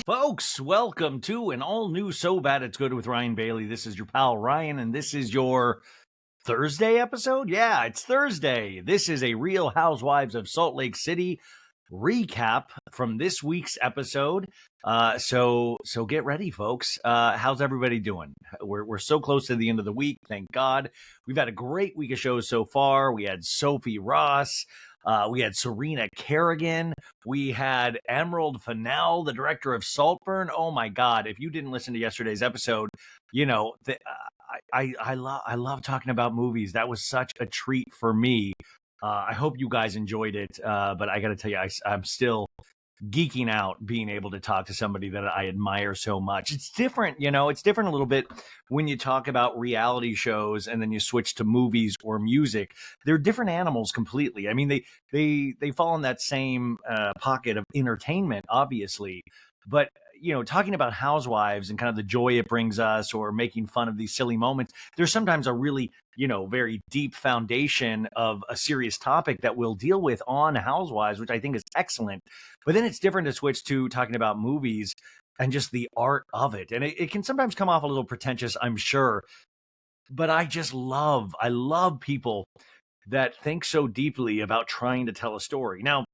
Folks, welcome to an all new So Bad It's Good with Ryan Bailey. This is your pal Ryan, and this is your Thursday episode? Yeah, it's Thursday. This is a Real Housewives of Salt Lake City recap from this week's episode. So get ready, folks. How's everybody doing? We're so close to the end of the week, thank God. We've had a great week of shows so far. We had Sophie Ross. We had Serena Kerrigan. We had Emerald Fennell, the director of Saltburn. Oh my God! If you didn't listen to yesterday's episode, you know I love talking about movies. That was such a treat for me. I hope you guys enjoyed it. But I got to tell you, I'm still geeking out being able to talk to somebody that I admire so much. It's different, it's different a little bit when you talk about reality shows and then you switch to movies or music. They're different animals completely. I mean, they fall in that same pocket of entertainment, obviously, but talking about Housewives and kind of the joy it brings us or making fun of these silly moments, there's sometimes a really, very deep foundation of a serious topic that we'll deal with on Housewives, which I think is excellent. But then it's different to switch to talking about movies and just the art of it. And it can sometimes come off a little pretentious, I'm sure. But I love people that think so deeply about trying to tell a story. Now,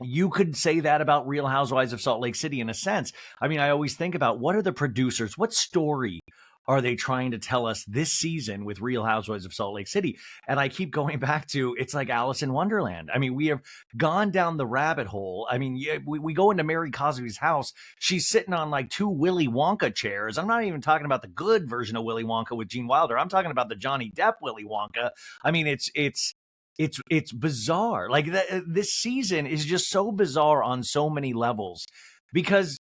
you could say that about Real Housewives of Salt Lake City in a sense. I mean, I always think about what are the producers, what story are they trying to tell us this season with Real Housewives of Salt Lake City? And I keep going back to, it's like Alice in Wonderland. I mean, we have gone down the rabbit hole. I mean, we go into Mary Cosby's house. She's sitting on like two Willy Wonka chairs. I'm not even talking about the good version of Willy Wonka with Gene Wilder. I'm talking about the Johnny Depp Willy Wonka. I mean, it's bizarre. Like this season is just so bizarre on so many levels because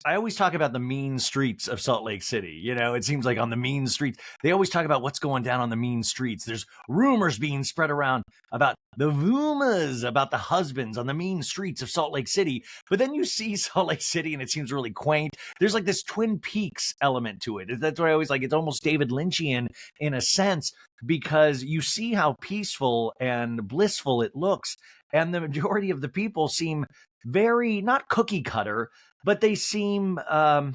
I always talk about the mean streets of Salt Lake City. It seems like on the mean streets, they always talk about what's going down on the mean streets. There's rumors being spread around about the rumors about the husbands on the mean streets of Salt Lake City. But then you see Salt Lake City and it seems really quaint. There's like this Twin Peaks element to it. That's what I always like. It's almost David Lynchian in a sense because you see how peaceful and blissful it looks. And the majority of the people seem very, not cookie cutter, but they seem, I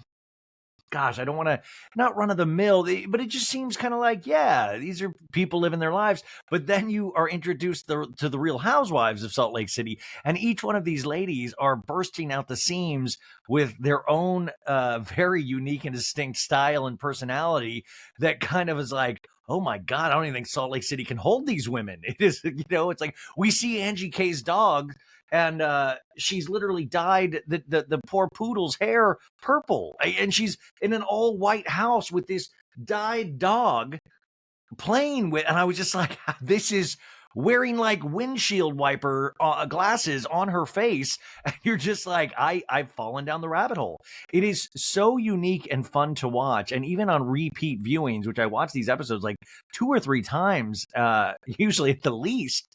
don't want to, not run of the mill, but it just seems kind of like, yeah, these are people living their lives. But then you are introduced to the Real Housewives of Salt Lake City, and each one of these ladies are bursting out the seams with their own very unique and distinct style and personality that kind of is like, oh my God, I don't even think Salt Lake City can hold these women. It is, it's like we see Angie K's dog and she's literally dyed the poor poodle's hair purple. And she's in an all white house with this dyed dog playing with, and I was just like, this is wearing like windshield wiper glasses on her face. And you're just like, I've fallen down the rabbit hole. It is so unique and fun to watch. And even on repeat viewings, which I watch these episodes like 2 or 3 times, usually at the least,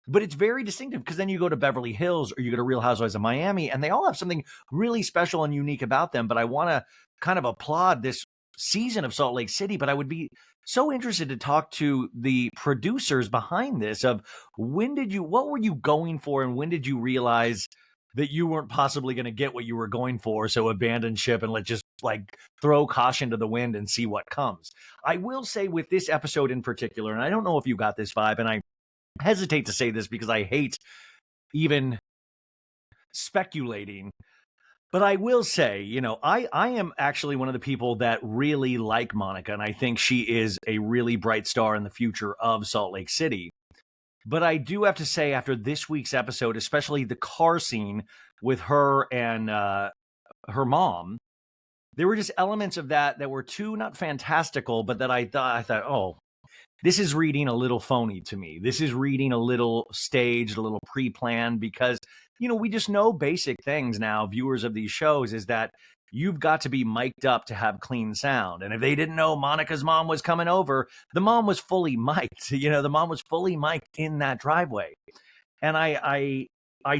but it's very distinctive because then you go to Beverly Hills or you go to Real Housewives of Miami and they all have something really special and unique about them. But I want to kind of applaud this season of Salt Lake City, but I would be so interested to talk to the producers behind this of what were you going for and when did you realize that you weren't possibly going to get what you were going for? So abandon ship and let's just like throw caution to the wind and see what comes. I will say with this episode in particular, and I don't know if you got this vibe, and I hesitate to say this because I hate even speculating, but I will say, I am actually one of the people that really like Monica, and I think she is a really bright star in the future of Salt Lake City. But I do have to say, after this week's episode, especially the car scene with her and her mom, there were just elements of that were too, not fantastical, but that I thought, oh, this is reading a little phony to me. This is reading a little staged, a little pre-planned, because, we just know basic things now, viewers of these shows, is that you've got to be mic'd up to have clean sound. And if they didn't know Monica's mom was coming over, the mom was fully mic'd. The mom was fully mic'd in that driveway. And I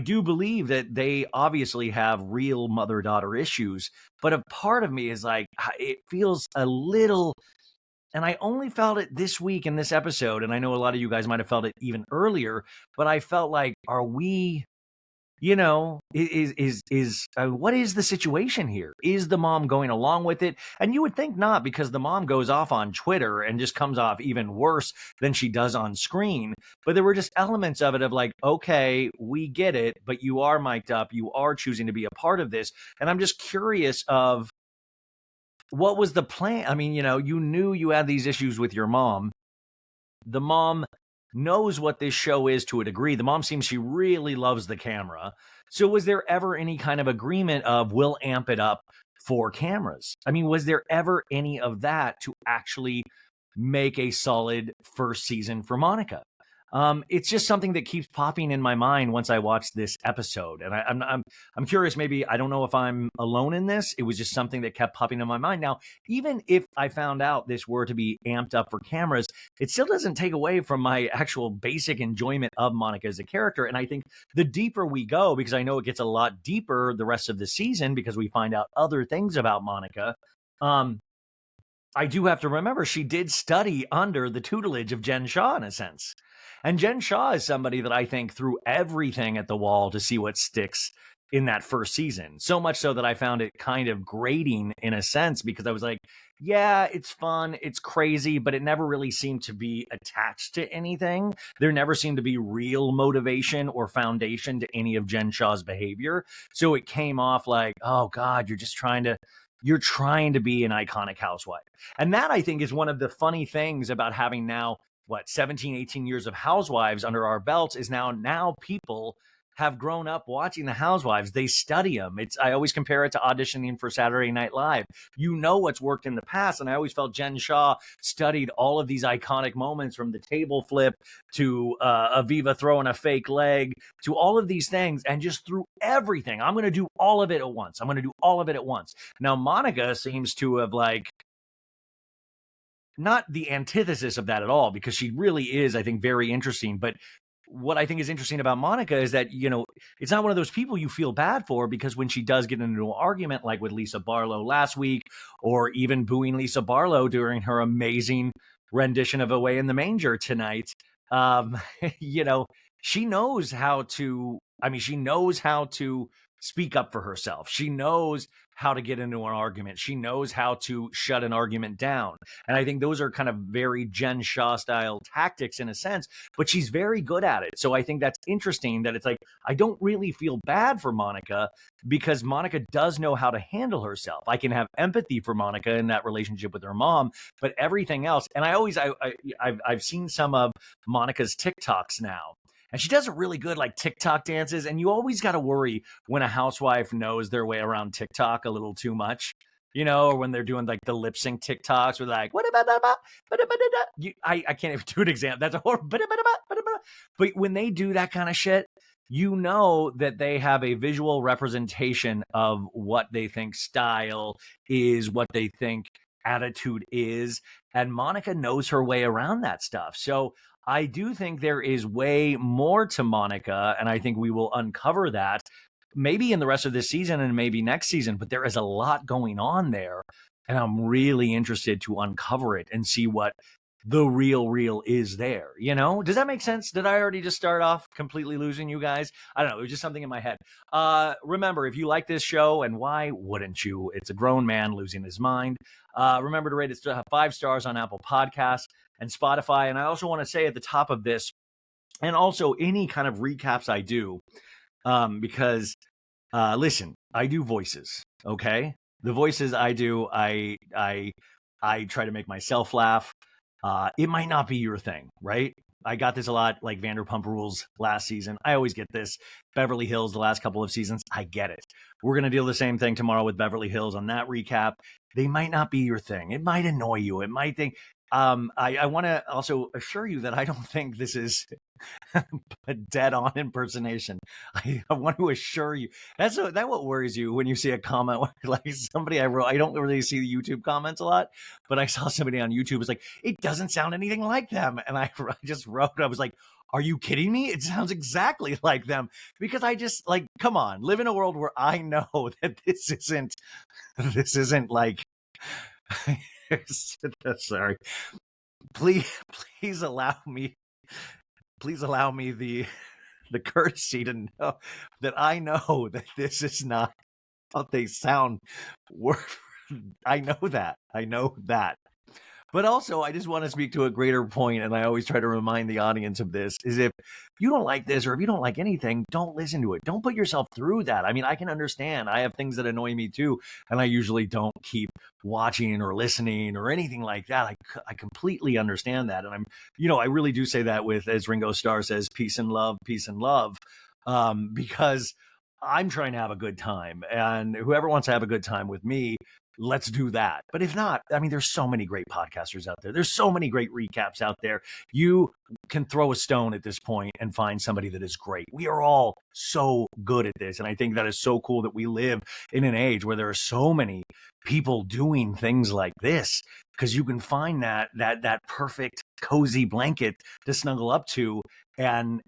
do believe that they obviously have real mother-daughter issues, but a part of me is like, it feels a little. And I only felt it this week in this episode, and I know a lot of you guys might have felt it even earlier, but I felt like, are we you know, what is the situation here? Is the mom going along with it? And you would think not, because the mom goes off on Twitter and just comes off even worse than she does on screen. But there were just elements of it of like, okay, we get it, but you are mic'd up. You are choosing to be a part of this. And I'm just curious of what was the plan? I mean, you knew you had these issues with your mom. The mom knows what this show is to a degree. The mom seems she really loves the camera. So was there ever any kind of agreement of we'll amp it up for cameras? I mean, was there ever any of that to actually make a solid first season for Monica? It's just something that keeps popping in my mind once I watch this episode, and I'm curious. Maybe I don't know if I'm alone in this. It was just something that kept popping in my mind. Now, even if I found out this were to be amped up for cameras, it still doesn't take away from my actual basic enjoyment of Monica as a character. And I think the deeper we go, because I know it gets a lot deeper the rest of the season because we find out other things about Monica. I do have to remember she did study under the tutelage of Jen Shah in a sense. And Jen Shah is somebody that I think threw everything at the wall to see what sticks in that first season. So much so that I found it kind of grating in a sense, because I was like, yeah, it's fun, it's crazy, but it never really seemed to be attached to anything. There never seemed to be real motivation or foundation to any of Jen Shah's behavior. So it came off like, oh God, you're trying to be an iconic housewife. And that, I think, is one of the funny things about having now, 17, 18 years of Housewives under our belts, is now people have grown up watching the Housewives. They study them. I always compare it to auditioning for Saturday Night Live. You know what's worked in the past. And I always felt Jen Shah studied all of these iconic moments, from the table flip to Aviva throwing a fake leg to all of these things, and just threw everything. I'm going to do all of it at once. Now, Monica seems to have not the antithesis of that at all, because she really is, I think, very interesting. But what I think is interesting about Monica is that, it's not one of those people you feel bad for, because when she does get into an argument, like with Lisa Barlow last week, or even booing Lisa Barlow during her amazing rendition of Away in the Manger tonight, um, she knows how to, speak up for herself. She knows how to get into an argument. She knows how to shut an argument down. And I think those are kind of very Jen Shah style tactics in a sense, but she's very good at it. So I think that's interesting, that it's like, I don't really feel bad for Monica, because Monica does know how to handle herself. I can have empathy for Monica in that relationship with her mom, but everything else. And I've seen some of Monica's TikToks now, and she does a really good TikTok dances. And you always got to worry when a housewife knows their way around TikTok a little too much, or when they're doing the lip sync TikToks with what about, I can't even do an example. That's a horrible, but when they do that kind of shit, that they have a visual representation of what they think style is, what they think attitude is. And Monica knows her way around that stuff. So I do think there is way more to Monica, and I think we will uncover that maybe in the rest of this season and maybe next season, but there is a lot going on there, and I'm really interested to uncover it and see what the real is there. Does that make sense? Did I already just start off completely losing you guys? I don't know. It was just something in my head. Remember, if you like this show, and why wouldn't you? It's a grown man losing his mind. Remember to rate it 5 stars on Apple Podcasts and Spotify. And I also want to say at the top of this, and also any kind of recaps I do, because listen, I do voices. Okay, the voices I do, I try to make myself laugh. It might not be your thing, right? I got this a lot, like Vanderpump Rules last season. I always get this. Beverly Hills the last couple of seasons. I get it. We're going to do the same thing tomorrow with Beverly Hills on that recap. They might not be your thing. It might annoy you. It might think. I want to also assure you that I don't think this is a dead-on impersonation. I want to assure you that what worries you when you see a comment like somebody I wrote. I don't really see the YouTube comments a lot, but I saw somebody on YouTube was like, it doesn't sound anything like them, and I just wrote. I was like, are you kidding me? It sounds exactly like them, because I just come on, live in a world where I know that this isn't like. Sorry. Please allow me the the courtesy to know that I know that this is not how they sound. I know that. I know that. But also, I just want to speak to a greater point, and I always try to remind the audience of this, is if you don't like this or if you don't like anything, don't listen to it. Don't put yourself through that. I mean, I can understand. I have things that annoy me too, and I usually don't keep watching or listening or anything like that. I completely understand that. And I really do say that with, as Ringo Starr says, peace and love, because I'm trying to have a good time. And whoever wants to have a good time with me, let's do that. But if not, I mean, there's so many great podcasters out there. There's so many great recaps out there. You can throw a stone at this point and find somebody that is great. We are all so good at this. And I think that is so cool that we live in an age where there are so many people doing things like this, because you can find that perfect cozy blanket to snuggle up to and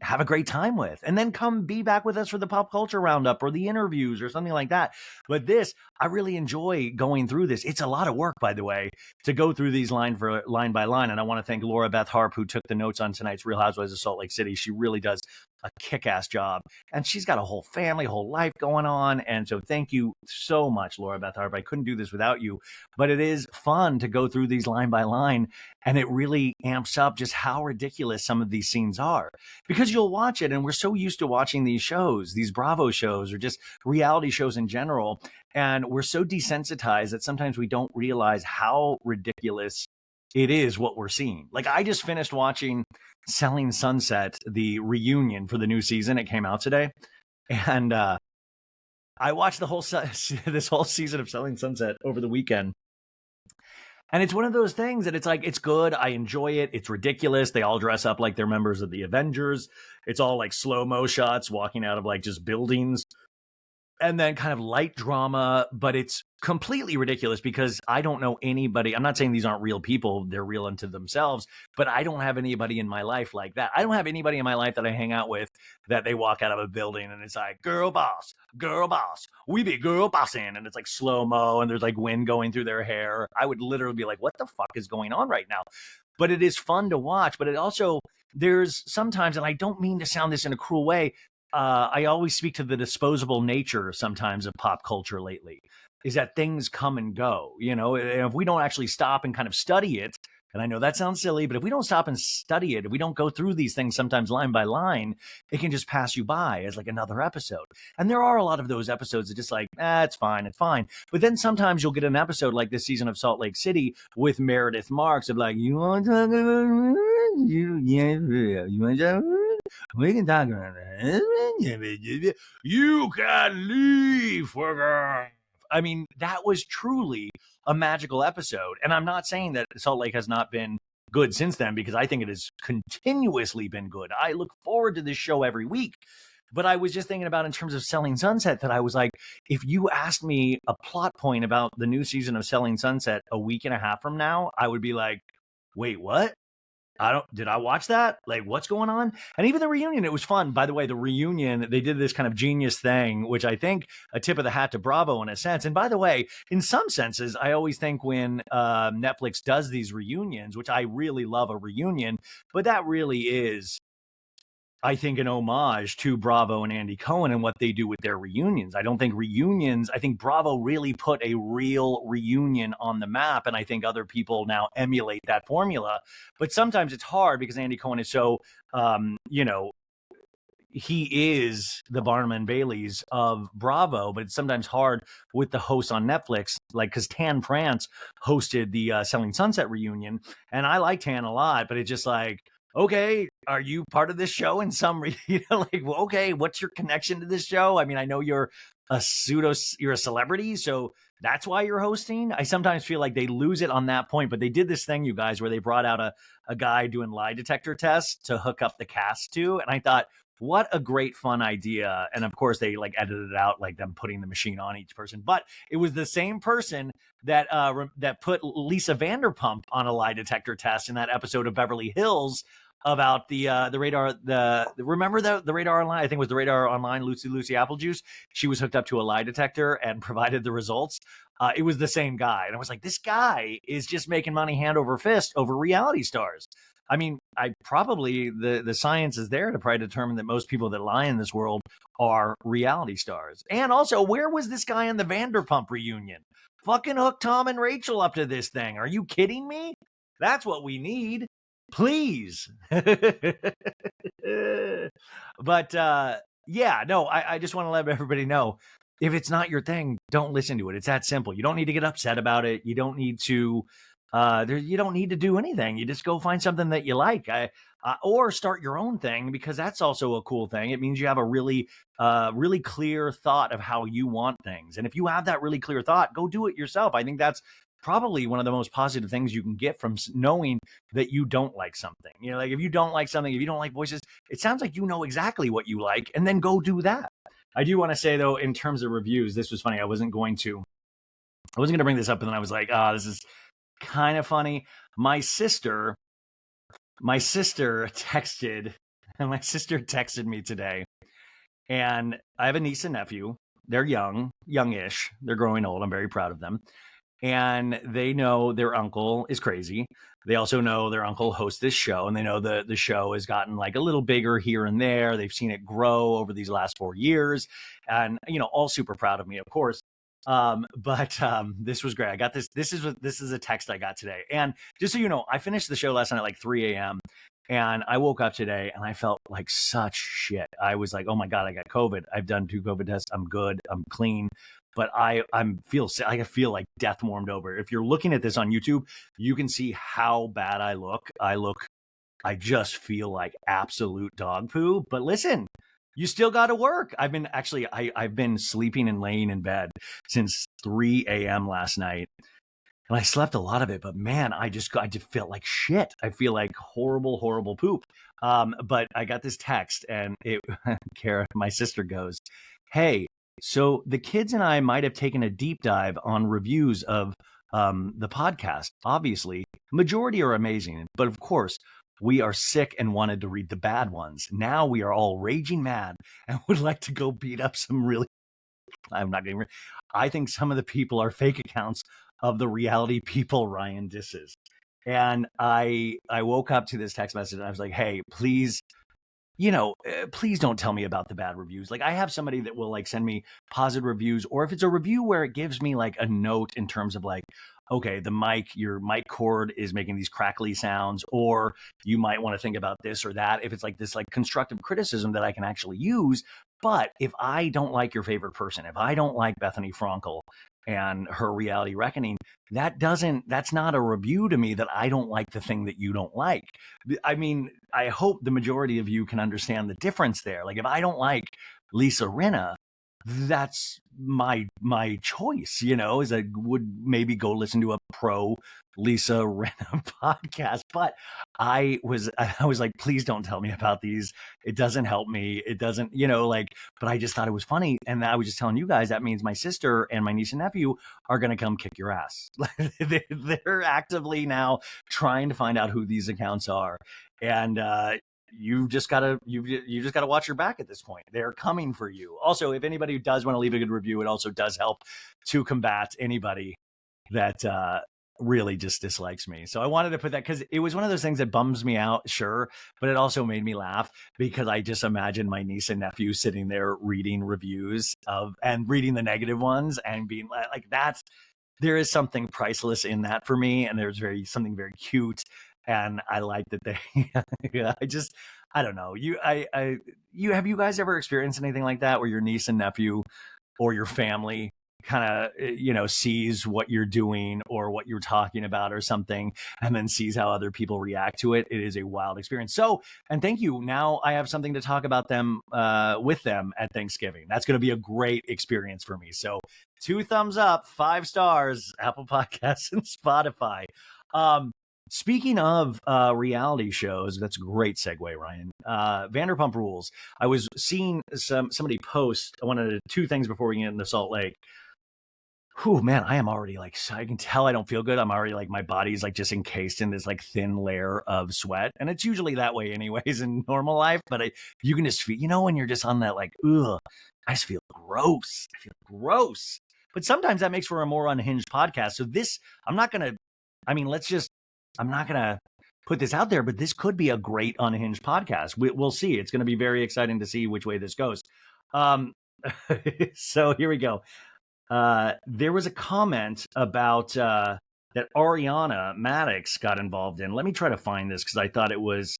have a great time with, and then come be back with us for the pop culture roundup or the interviews or something like that. But this, I really enjoy going through this. It's a lot of work, by the way, to go through these line by line. And I want to thank Laura Beth Harp, who took the notes on tonight's Real Housewives of Salt Lake City. She really does a kick-ass job, and she's got a whole family, whole life going on. And so thank you so much, Laura Beth Harp. I couldn't do this without you, but it is fun to go through these line by line, and it really amps up just how ridiculous some of these scenes are, because you'll watch it, and we're so used to watching these shows, these Bravo shows, or just reality shows in general, and we're so desensitized that sometimes we don't realize how ridiculous it is what we're seeing. Like, I just finished watching Selling Sunset, the reunion for the new season. It came out today, and I watched the whole this whole season of Selling Sunset over the weekend. And it's one of those things that it's like, it's good. I enjoy it. It's ridiculous. They all dress up like they're members of the Avengers. It's all like slow-mo shots walking out of like just buildings, and then kind of light drama, but it's completely ridiculous because I don't know anybody. I'm not saying these aren't real people. They're real unto themselves, but I don't have anybody in my life like that. I don't have anybody in my life that I hang out with that they walk out of a building and it's like, girl boss, we be girl bossing. And it's like slow-mo and there's like wind going through their hair. I would literally be like, what the fuck is going on right now? But it is fun to watch. But it also, there's sometimes, and I don't mean to sound this in a cruel way, I always speak to the disposable nature sometimes of pop culture lately, is that things come and go, and if we don't actually stop and kind of study it, and I know that sounds silly, but if we don't stop and study it, if we don't go through these things sometimes line by line, it can just pass you by as like another episode. And there are a lot of those episodes that just like, it's fine. But then sometimes you'll get an episode like this season of Salt Lake City with Meredith Marks of like, you want to talk about you want to we can talk about it. You can leave. I mean, that was truly a magical episode. And I'm not saying that Salt Lake has not been good since then, because I think it has continuously been good. I look forward to this show every week. But I was just thinking about, in terms of Selling Sunset, that I was like, if you asked me a plot point about the new season of Selling Sunset a week and a half from now, I would be like, wait, what? Did I watch that? Like, what's going on? And even the reunion, it was fun. By the way, the reunion, they did this kind of genius thing, which I think a tip of the hat to Bravo in a sense. And by the way, in some senses, I always think when Netflix does these reunions, which I really love a reunion, but that really is, I think, an homage to Bravo and Andy Cohen and what they do with their reunions. I think Bravo really put a real reunion on the map, and I think other people now emulate that formula. But sometimes it's hard because Andy Cohen is so, he is the Barnum and Bailey's of Bravo, but it's sometimes hard with the hosts on Netflix, like, because Tan France hosted the Selling Sunset reunion, and I like Tan a lot, but it's just like, okay, are you part of this show in some, well, okay, what's your connection to this show? I mean, I know you're a celebrity, so that's why you're hosting. I sometimes feel like they lose it on that point, but they did this thing, you guys, where they brought out a guy doing lie detector tests to hook up the cast to, and I thought, what a great fun idea. And of course they like edited it out, like them putting the machine on each person, but it was the same person that put Lisa Vanderpump on a lie detector test in that episode of Beverly Hills about the radar, remember the Radar Online? I think it was the Radar Online, Lucy Applejuice. She was hooked up to a lie detector and provided the results. It was the same guy. And I was like, this guy is just making money hand over fist over reality stars. I mean, I probably the science is there to probably determine that most people that lie in this world are reality stars. And also, where was this guy in the Vanderpump reunion? Fucking hook Tom and Rachel up to this thing. Are you kidding me? That's what we need. Please. But yeah, no, I just want to let everybody know, if it's not your thing, don't listen to it. It's that simple. You don't need to get upset about it. You don't need to you don't need to do anything. You just go find something that you like. Or start your own thing, because that's also a cool thing. It means you have a really really clear thought of how you want things. And if you have that really clear thought, go do it yourself. I think that's probably one of the most positive things you can get from knowing that you don't like something. You know, like if you don't like something, if you don't like voices, it sounds like you know exactly what you like, and then go do that. I do want to say though, in terms of reviews, this was funny. I wasn't going to bring this up, and then I was like, this is kind of funny. My sister texted me today, and I have a niece and nephew. They're youngish. They're growing old. I'm very proud of them. And they know their uncle is crazy. They also know their uncle hosts this show, and they know the show has gotten like a little bigger here and there. They've seen it grow over these last 4 years, and all super proud of me, of course. But this was great. I got this. This is a text I got today, and just so you know, I finished the show last night at like 3 a.m. And I woke up today and I felt like such shit. I was like, oh my God, I got COVID. I've done 2 COVID tests. I'm good. I'm clean. But I feel like death warmed over. If you're looking at this on YouTube, you can see how bad I look. I just feel like absolute dog poo. But listen, you still got to work. I've been sleeping and laying in bed since 3 a.m. last night. And I slept a lot of it, but man, I just felt like shit. I feel like horrible poop. But I got this text, and Kara, my sister, goes, "Hey, so the kids and I might have taken a deep dive on reviews of the podcast. Obviously, majority are amazing, but of course, we are sick and wanted to read the bad ones. Now we are all raging mad and would like to go beat up some really." I'm not getting. I think some of the people are fake accounts of the reality people Ryan disses. And I woke up to this text message and I was like, hey, please, please don't tell me about the bad reviews. Like, I have somebody that will like send me positive reviews, or if it's a review where it gives me like a note in terms of like, okay, your mic cord is making these crackly sounds, or you might want to think about this or that. If it's like this like constructive criticism that I can actually use. But if I don't like your favorite person, if I don't like Bethany Frankel and her reality reckoning, that's not a review to me that I don't like the thing that you don't like. I mean, I hope the majority of you can understand the difference there. Like, if I don't like Lisa Rinna, that's my choice, is I would maybe go listen to a pro Lisa Rinna podcast. But I was like, please don't tell me about these. It doesn't help me. It doesn't, but I just thought it was funny. And I was just telling you guys, that means my sister and my niece and nephew are going to come kick your ass. They're actively now trying to find out who these accounts are. And, you just gotta watch your back at this point. They're coming for you. Also, if anybody does want to leave a good review, it also does help to combat anybody that really just dislikes me. So I wanted to put that, because it was one of those things that bums me out, sure, but it also made me laugh, because I just imagined my niece and nephew sitting there reading reviews and reading the negative ones and being like, that's, there is something priceless in that for me, and there's something very cute. And I like that they, I don't know. Have you guys ever experienced anything like that, where your niece and nephew or your family kind of, sees what you're doing or what you're talking about or something, and then sees how other people react to it? It is a wild experience. So, and thank you. Now I have something to talk about them with them at Thanksgiving. That's going to be a great experience for me. So 2 thumbs up, 5 stars, Apple Podcasts and Spotify. Speaking of reality shows, that's a great segue, Ryan. Vanderpump Rules. I was seeing somebody post. I wanted 2 things before we get into Salt Lake. Whew, man, I am already like, I can tell I don't feel good. I'm already like, my body's like just encased in this like thin layer of sweat. And it's usually that way anyways in normal life. But you can just feel, when you're just on that like, ugh, I just feel gross. I feel gross. But sometimes that makes for a more unhinged podcast. So I'm not going to put this out there, but this could be a great unhinged podcast. We'll see. It's going to be very exciting to see which way this goes. So here we go. There was a comment about that Ariana Maddox got involved in. Let me try to find this because I thought it was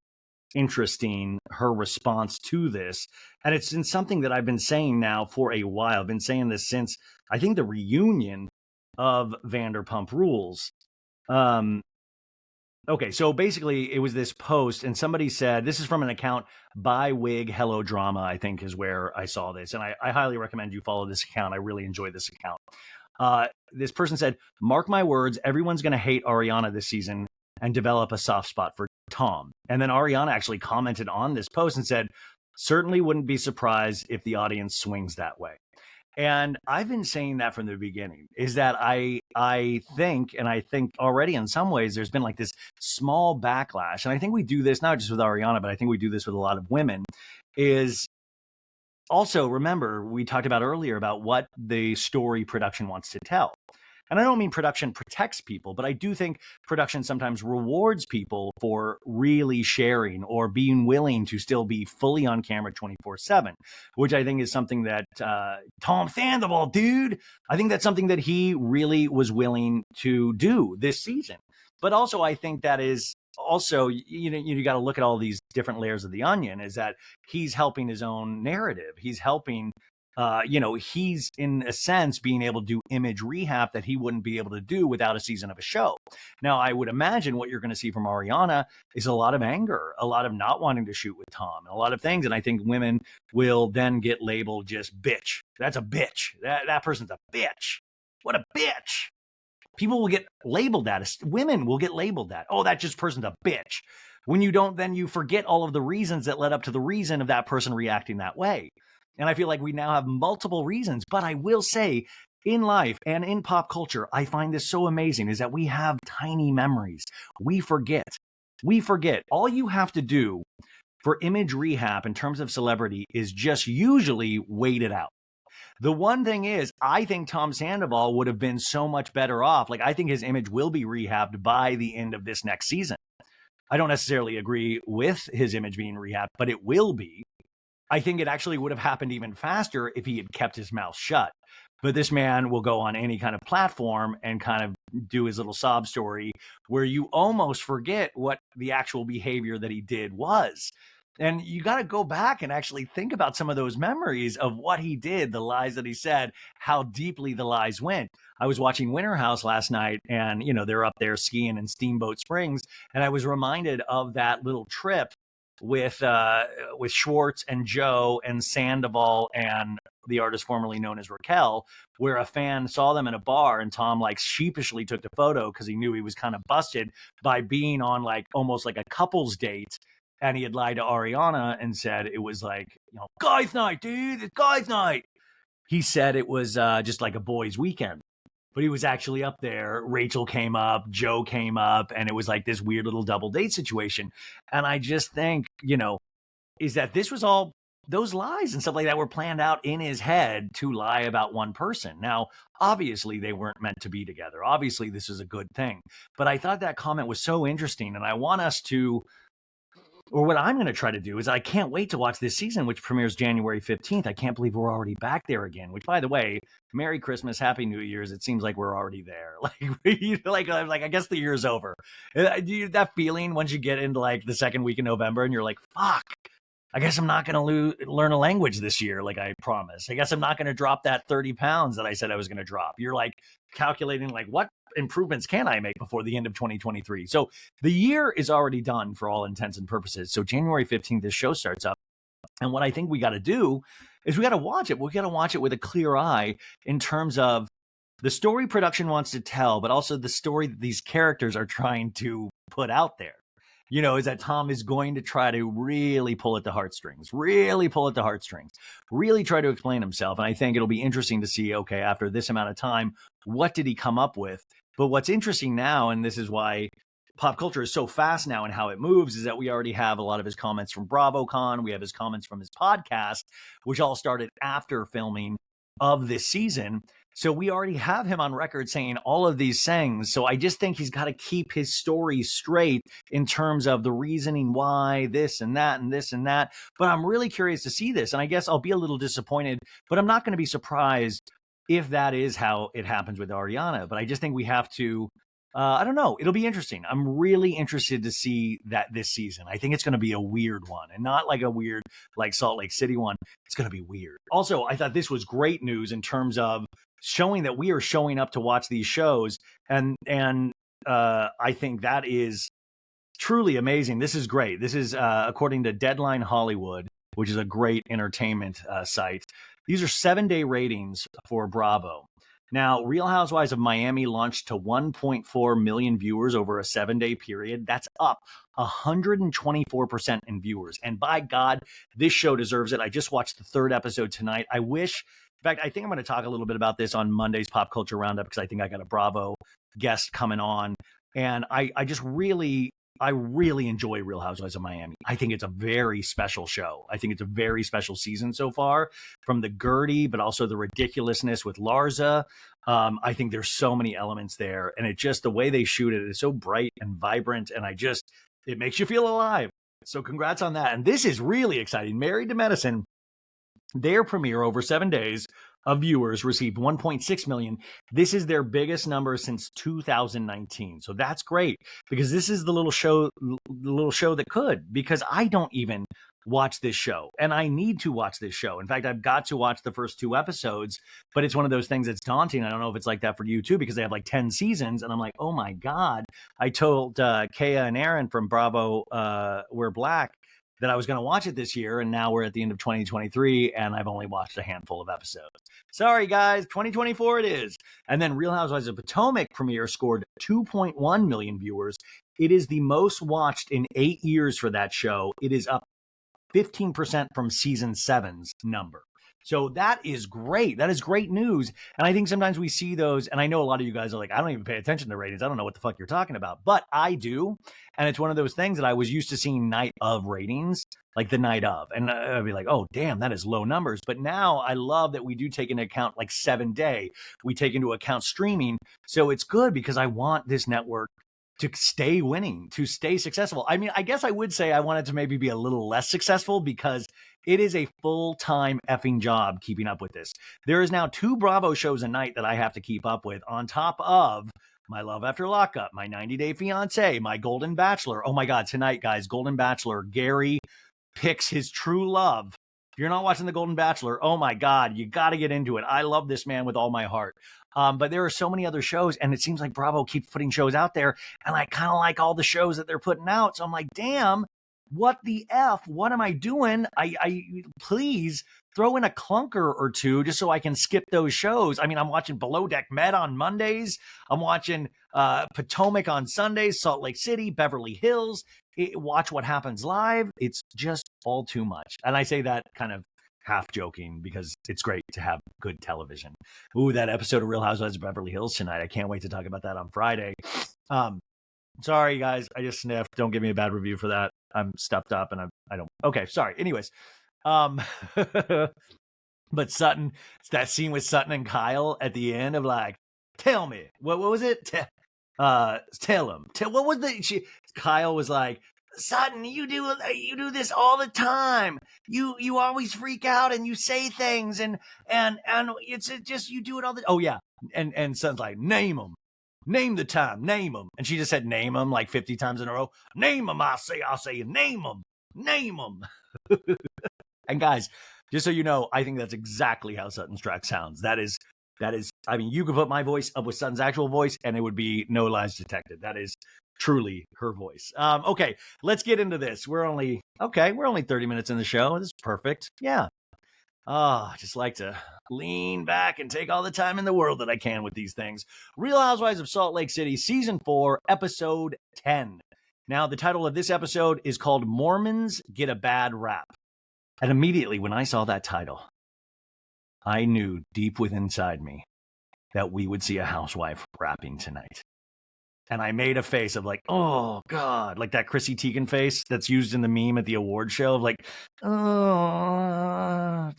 interesting, her response to this. And it's in something that I've been saying now for a while. I've been saying this since, I think, the reunion of Vanderpump Rules. Okay, so basically it was this post, and somebody said, this is from an account, Buy Wig Hello Drama, I think is where I saw this. And I highly recommend you follow this account. I really enjoy this account. This person said, mark my words, everyone's going to hate Ariana this season and develop a soft spot for Tom. And then Ariana actually commented on this post and said, certainly wouldn't be surprised if the audience swings that way. And I've been saying that from the beginning, is that I think, and I think already in some ways there's been like this small backlash. And I think we do this not just with Ariana, but I think we do this with a lot of women, is also, remember, we talked about earlier about what the story production wants to tell. And I don't mean production protects people, but I do think production sometimes rewards people for really sharing or being willing to still be fully on camera 24/7, which I think is something that Tom Sandoval, dude, I think that's something that he really was willing to do this season. But also, I think that is also, you got to look at all these different layers of the onion, is that he's helping his own narrative. He's helping he's in a sense being able to do image rehab that he wouldn't be able to do without a season of a show. Now, I would imagine what you're going to see from Ariana is a lot of anger, a lot of not wanting to shoot with Tom, and a lot of things. And I think women will then get labeled just bitch. That's a bitch. That person's a bitch. What a bitch. People will get labeled that. Women will get labeled that. Oh, that just person's a bitch. When you don't, then you forget all of the reasons that led up to the reason of that person reacting that way. And I feel like we now have multiple reasons. But I will say, in life and in pop culture, I find this so amazing, is that we have tiny memories. We forget. All you have to do for image rehab in terms of celebrity is just usually wait it out. The one thing is, I think Tom Sandoval would have been so much better off. Like, I think his image will be rehabbed by the end of this next season. I don't necessarily agree with his image being rehabbed, but it will be. I think it actually would have happened even faster if he had kept his mouth shut. But this man will go on any kind of platform and kind of do his little sob story where you almost forget what the actual behavior that he did was. And you got to go back and actually think about some of those memories of what he did, the lies that he said, how deeply the lies went. I was watching Winter House last night, and, they're up there skiing in Steamboat Springs. And I was reminded of that little trip with Schwartz and Joe and Sandoval and the artist formerly known as Raquel, where a fan saw them in a bar and Tom like sheepishly took the photo because he knew he was kind of busted by being on like almost like a couple's date. And he had lied to Ariana and said it was like, guys' night, dude, it's guys' night. He said it was just like a boys' weekend. But he was actually up there. Rachel came up, Joe came up, and it was like this weird little double date situation. And I just think, is that this was all, those lies and stuff like that were planned out in his head to lie about one person. Now, obviously, they weren't meant to be together. Obviously, this is a good thing. But I thought that comment was so interesting. And I want us to, or what I'm going to try to do is, I can't wait to watch this season, which premieres January 15th. I can't believe we're already back there again, which, by the way, Merry Christmas, Happy New Year's. It seems like we're already there. Like I guess the year's over. Do you that feeling once you get into like the second week in November and you're like, fuck, I guess I'm not going to learn a language this year like I promised. I guess I'm not going to drop that 30 pounds that I said I was going to drop. You're like calculating like, what improvements can I make before the end of 2023? So the year is already done for all intents and purposes. So January 15th, this show starts up. And what I think we got to do is we got to watch it. We got to watch it with a clear eye in terms of the story production wants to tell, but also the story that these characters are trying to put out there. Is that Tom is going to try to really pull at the heartstrings, really try to explain himself. And I think it'll be interesting to see, okay, after this amount of time, what did he come up with? But what's interesting now, and this is why pop culture is so fast now and how it moves, is that we already have a lot of his comments from BravoCon. We have his comments from his podcast, which all started after filming of this season. So we already have him on record saying all of these things. So I just think he's got to keep his story straight in terms of the reasoning why this and that and this and that. But I'm really curious to see this. And I guess I'll be a little disappointed, but I'm not going to be surprised if that is how it happens with Ariana. But I just think we have to, I don't know. It'll be interesting. I'm really interested to see that this season. I think it's going to be a weird one, and not like a weird, like Salt Lake City one. It's going to be weird. Also, I thought this was great news in terms of showing that we are showing up to watch these shows. And I think that is truly amazing. This is great. This is according to Deadline Hollywood, which is a great entertainment site. These are 7-day ratings for Bravo. Now, Real Housewives of Miami launched to 1.4 million viewers over a 7-day period. That's up 124% in viewers. And by God, this show deserves it. I just watched the 3rd episode tonight. I wish, in fact, I think I'm going to talk a little bit about this on Monday's Pop Culture Roundup, because I think I got a Bravo guest coming on. And I really enjoy Real Housewives of Miami. I think it's a very special show. I think it's a very special season so far, from the Gertie, but also the ridiculousness with Larsa. I think there's so many elements there, and it just, the way they shoot it is so bright and vibrant, and it makes you feel alive. So congrats on that. And this is really exciting. Married to Medicine, their premiere over 7 days of viewers received 1.6 million. This is their biggest number since 2019. So that's great, because this is the little show that could, because I don't even watch this show, and I need to watch this show. In fact, I've got to watch the first 2 episodes, but it's one of those things that's daunting. I don't know if it's like that for you too, because they have like 10 seasons, and I'm like, oh my God. I told Kaya and Aaron from Bravo We're Black that I was going to watch it this year, and now we're at the end of 2023, and I've only watched a handful of episodes. Sorry, guys, 2024 it is. And then Real Housewives of Potomac premiere scored 2.1 million viewers. It is the most watched in 8 years for that show. It is up 15% from season 7's number. So that is great. That is great news. And I think sometimes we see those, and I know a lot of you guys are like, I don't even pay attention to ratings. I don't know what the fuck you're talking about, but I do. And it's one of those things that I was used to seeing night of ratings, like the night of, and I'd be like, oh, damn, that is low numbers. But now I love that we do take into account like 7-day. We take into account streaming. So it's good, because I want this network to stay winning, to stay successful. I mean, I guess I would say I want it to maybe be a little less successful, because it is a full-time effing job keeping up with this. There is now 2 Bravo shows a night that I have to keep up with, on top of My Love After Lockup, My 90-Day Fiancé, My Golden Bachelor. Oh my God, tonight, guys, Golden Bachelor, Gary picks his true love. If you're not watching The Golden Bachelor, oh my God, you got to get into it. I love this man with all my heart. But there are so many other shows, and it seems like Bravo keeps putting shows out there, and I kind of like all the shows that they're putting out. So I'm like, damn, what the F? What am I doing? I please throw in a clunker or 2 just so I can skip those shows. I mean, I'm watching Below Deck Med on Mondays. I'm watching Potomac on Sundays, Salt Lake City, Beverly Hills. Watch What Happens Live. It's just all too much. And I say that kind of half joking, because it's great to have good television. Ooh, that episode of Real Housewives of Beverly Hills tonight. I can't wait to talk about that on Friday. Sorry, guys. I just sniffed. Don't give me a bad review for that. I'm stuffed up, and I don't. Okay, sorry. Anyways, but Sutton, it's that scene with Sutton and Kyle at the end of like, tell me, what was it? Tell him. What was Kyle was like, Sutton, you do this all the time. You always freak out and you say things, and it's just, you do it all the. Oh yeah, and Sutton's like, name them. Name the time, name them. And she just said name them like 50 times in a row. Name them, I'll say, name them, name them. And guys, just so you know, I think that's exactly how Sutton's track sounds. That is, I mean, you could put my voice up with Sutton's actual voice, and it would be no lies detected. That is truly her voice. Okay, let's get into this. We're only 30 minutes in the show. This is perfect. Yeah. I just like to lean back and take all the time in the world that I can with these things. Real Housewives of Salt Lake City, Season 4, Episode 10. Now, the title of this episode is called Mormons Get a Bad Rap. And immediately when I saw that title, I knew deep within inside me that we would see a housewife rapping tonight. And I made a face of like, oh, God, like that Chrissy Teigen face that's used in the meme at the award show of like, oh,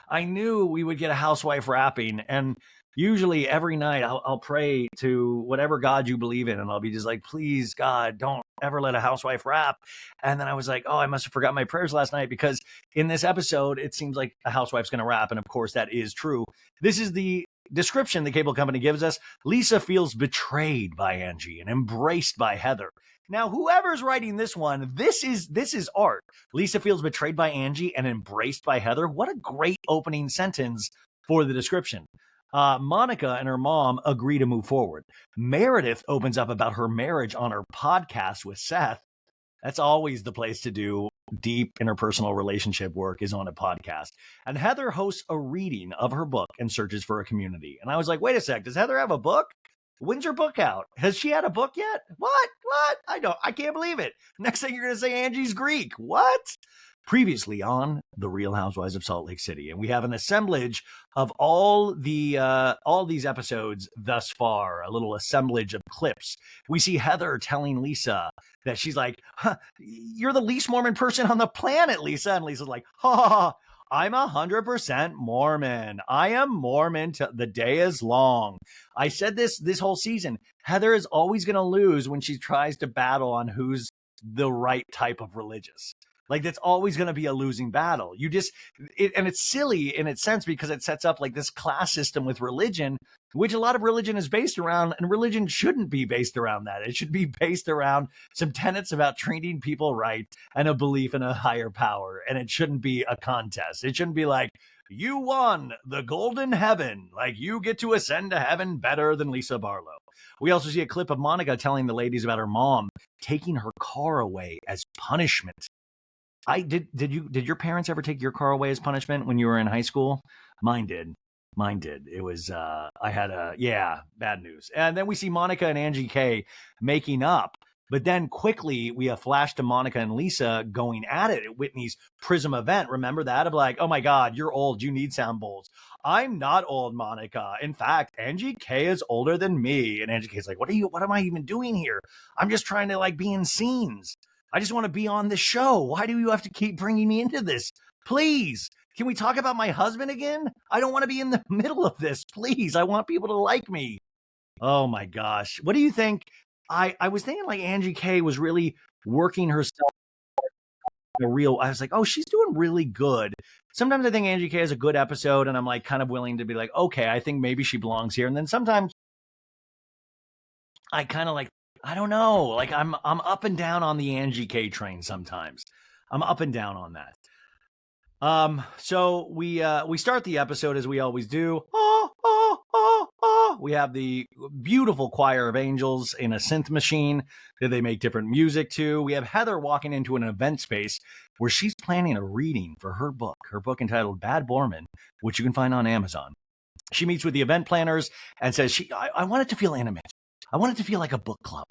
I knew we would get a housewife rapping. And usually every night I'll pray to whatever God you believe in, and I'll be just like, please, God, don't ever let a housewife rap. And then I was like, oh, I must have forgot my prayers last night, because in this episode, it seems like a housewife's going to rap. And of course, that is true. This is the description the cable company gives us. Lisa feels betrayed by Angie and embraced by Heather. Now, whoever's writing this one, this is art. Lisa feels betrayed by Angie and embraced by Heather. What a great opening sentence for the description. Monica and her mom agree to move forward. Meredith opens up about her marriage on her podcast with Seth. That's always the place to do deep interpersonal relationship work, is on a podcast. And Heather hosts a reading of her book and searches for a community. And I was like, wait a sec, does Heather have a book? When's her book out? Has she had a book yet? What? I can't believe it. Next thing you're going to say Angie's Greek. What? Previously on The Real Housewives of Salt Lake City. And we have an assemblage of all these episodes thus far, a little assemblage of clips. We see Heather telling Lisa that she's like, you're the least Mormon person on the planet, Lisa. And Lisa's like, I'm 100% Mormon. I am Mormon till the day is long. I said this whole season. Heather is always going to lose when she tries to battle on who's the right type of religious. Like, that's always going to be a losing battle. And it's silly in its sense, because it sets up like this class system with religion, which a lot of religion is based around, and religion shouldn't be based around that. It should be based around some tenets about treating people right and a belief in a higher power. And it shouldn't be a contest. It shouldn't be like, you won the golden heaven. Like, you get to ascend to heaven better than Lisa Barlow. We also see a clip of Monica telling the ladies about her mom taking her car away as punishment. Did your parents ever take your car away as punishment when you were in high school? Mine did. It was, bad news. And then we see Monica and Angie K making up. But then quickly we have flashed to Monica and Lisa going at it at Whitney's Prism event. Remember that? Of like, oh my God, you're old. You need sound bowls. I'm not old, Monica. In fact, Angie K is older than me. And Angie K is like, what am I even doing here? I'm just trying to like be in scenes. I just want to be on the show. Why do you have to keep bringing me into this? Please, can we talk about my husband again? I don't want to be in the middle of this. Please, I want people to like me. Oh my gosh. What do you think? I was thinking like Angie K was really working herself I was like, oh, she's doing really good. Sometimes I think Angie K has a good episode and I'm like kind of willing to be like, okay, I think maybe she belongs here. And then sometimes I kind of like, I don't know. Like I'm up and down on the Angie K train sometimes. I'm up and down on that. So we start the episode as we always do. We have the beautiful choir of angels in a synth machine that they make different music to. We have Heather walking into an event space where she's planning a reading for her book entitled Bad Mormon, which you can find on Amazon. She meets with the event planners and says, I want it to feel intimate. I want it to feel like a book club.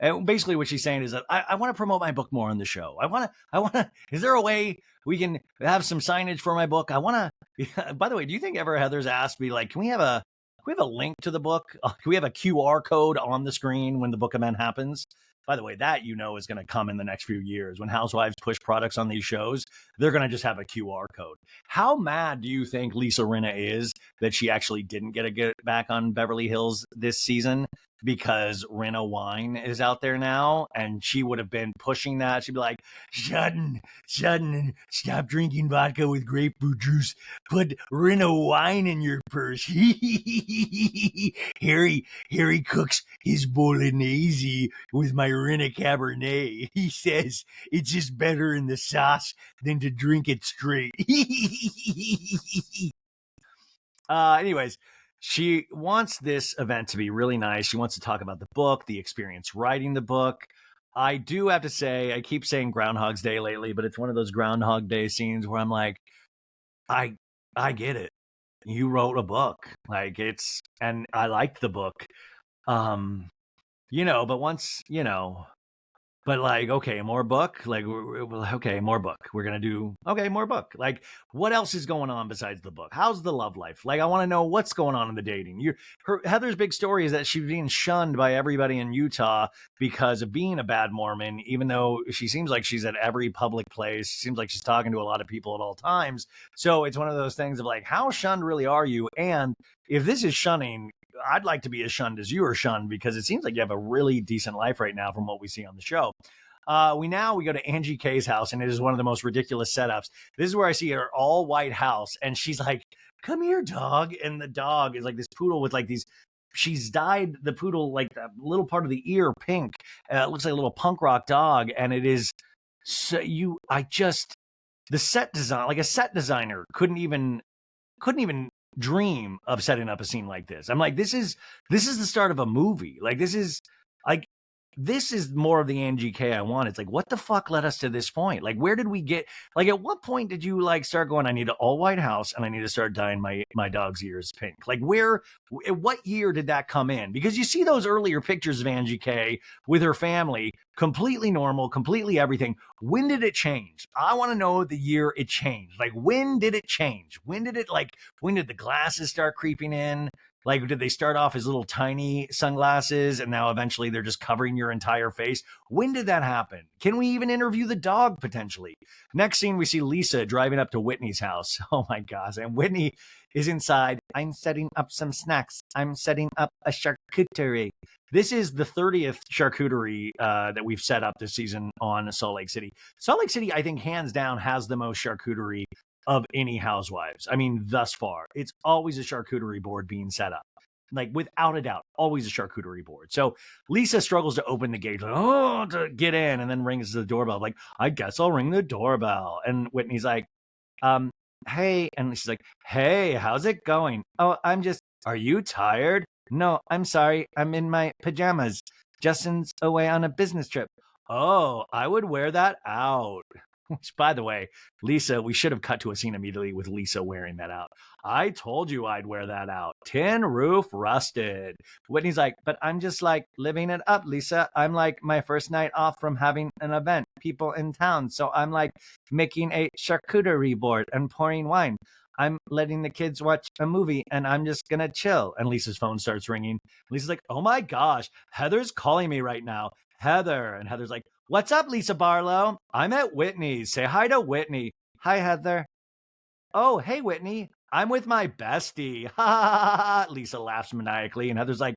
And basically what she's saying is that I want to promote my book more on the show. I want to, is there a way we can have some signage for my book? I want to, by the way, do you think ever Heather's asked me like, can we have a link to the book? Can we have a QR code on the screen when the book event happens? By the way, that is going to come in the next few years. When housewives push products on these shows, they're going to just have a QR code. How mad do you think Lisa Rinna is that she actually didn't get a get back on Beverly Hills this season? Because Rinna wine is out there now, and she would have been pushing that. She'd be like, Sudden, stop drinking vodka with grapefruit juice. Put Rinna wine in your purse. Harry cooks his bolognese with my Rinna Cabernet. He says it's just better in the sauce than to drink it straight. Anyways, she wants this event to be really nice. She wants to talk about the book, the experience writing the book. I do have to say, I keep saying Groundhog's Day lately, but it's one of those Groundhog Day scenes where I'm like, I get it. You wrote a book. Like and I liked the book. But once, But like, okay, more book. Like, okay, more book. We're gonna do okay, more book. Like, what else is going on besides the book? How's the love life? Like, I want to know what's going on in the dating. Heather's big story is that she's being shunned by everybody in Utah because of being a bad Mormon. Even though she seems like she's at every public place, seems like she's talking to a lot of people at all times. So it's one of those things of like, how shunned really are you? And if this is shunning, I'd like to be as shunned as you are shunned because it seems like you have a really decent life right now from what we see on the show. We go to Angie K's house, and it is one of the most ridiculous setups. This is where I see her all white house, and she's like, "Come here, dog," and the dog is like this poodle with like these. She's dyed the poodle like the little part of the ear pink. It looks like a little punk rock dog, and it is so you. I just the set design, like a set designer, couldn't even dream of setting up a scene like this. I'm like, this is the start of a movie. Like like this is more of the Angie K I want. It's like, what the fuck led us to this point? Like, where did we get? Like, at what point did you like start going? I need an all white house, and I need to start dyeing my dog's ears pink. Like, what year did that come in? Because you see those earlier pictures of Angie K with her family, completely normal, completely everything. When did it change? I want to know the year it changed. Like, when did it change? When did the glasses start creeping in? Like, did they start off as little tiny sunglasses and now eventually they're just covering your entire face? When did that happen? Can we even interview the dog potentially? Next scene, we see Lisa driving up to Whitney's house. Oh my gosh. And Whitney is inside. I'm setting up some snacks. I'm setting up a charcuterie. This is the 30th charcuterie that we've set up this season on Salt Lake City. Salt Lake City, I think, hands down, has the most charcuterie of any Housewives. I mean, thus far, it's always a charcuterie board being set up. Like, without a doubt, always a charcuterie board. So Lisa struggles to open the gate, like, to get in, and then rings the doorbell. Like, I guess I'll ring the doorbell. And Whitney's like, um, hey. And she's like, hey, how's it going? Oh, are you tired? No, I'm sorry. I'm in my pajamas. Justin's away on a business trip. Oh, I would wear that out. Which, by the way, Lisa, we should have cut to a scene immediately with Lisa wearing that out. I told you I'd wear that out. Tin roof rusted. Whitney's like, but I'm just like living it up, Lisa. I'm like my first night off from having an event, people in town. So I'm like making a charcuterie board and pouring wine. I'm letting the kids watch a movie and I'm just going to chill. And Lisa's phone starts ringing. Lisa's like, oh my gosh, Heather's calling me right now. Heather. And Heather's like, what's up, Lisa Barlow? I'm at Whitney's. Say hi to Whitney. Hi, Heather. Oh, hey, Whitney. I'm with my bestie. Ha ha ha. Lisa laughs maniacally, and Heather's like,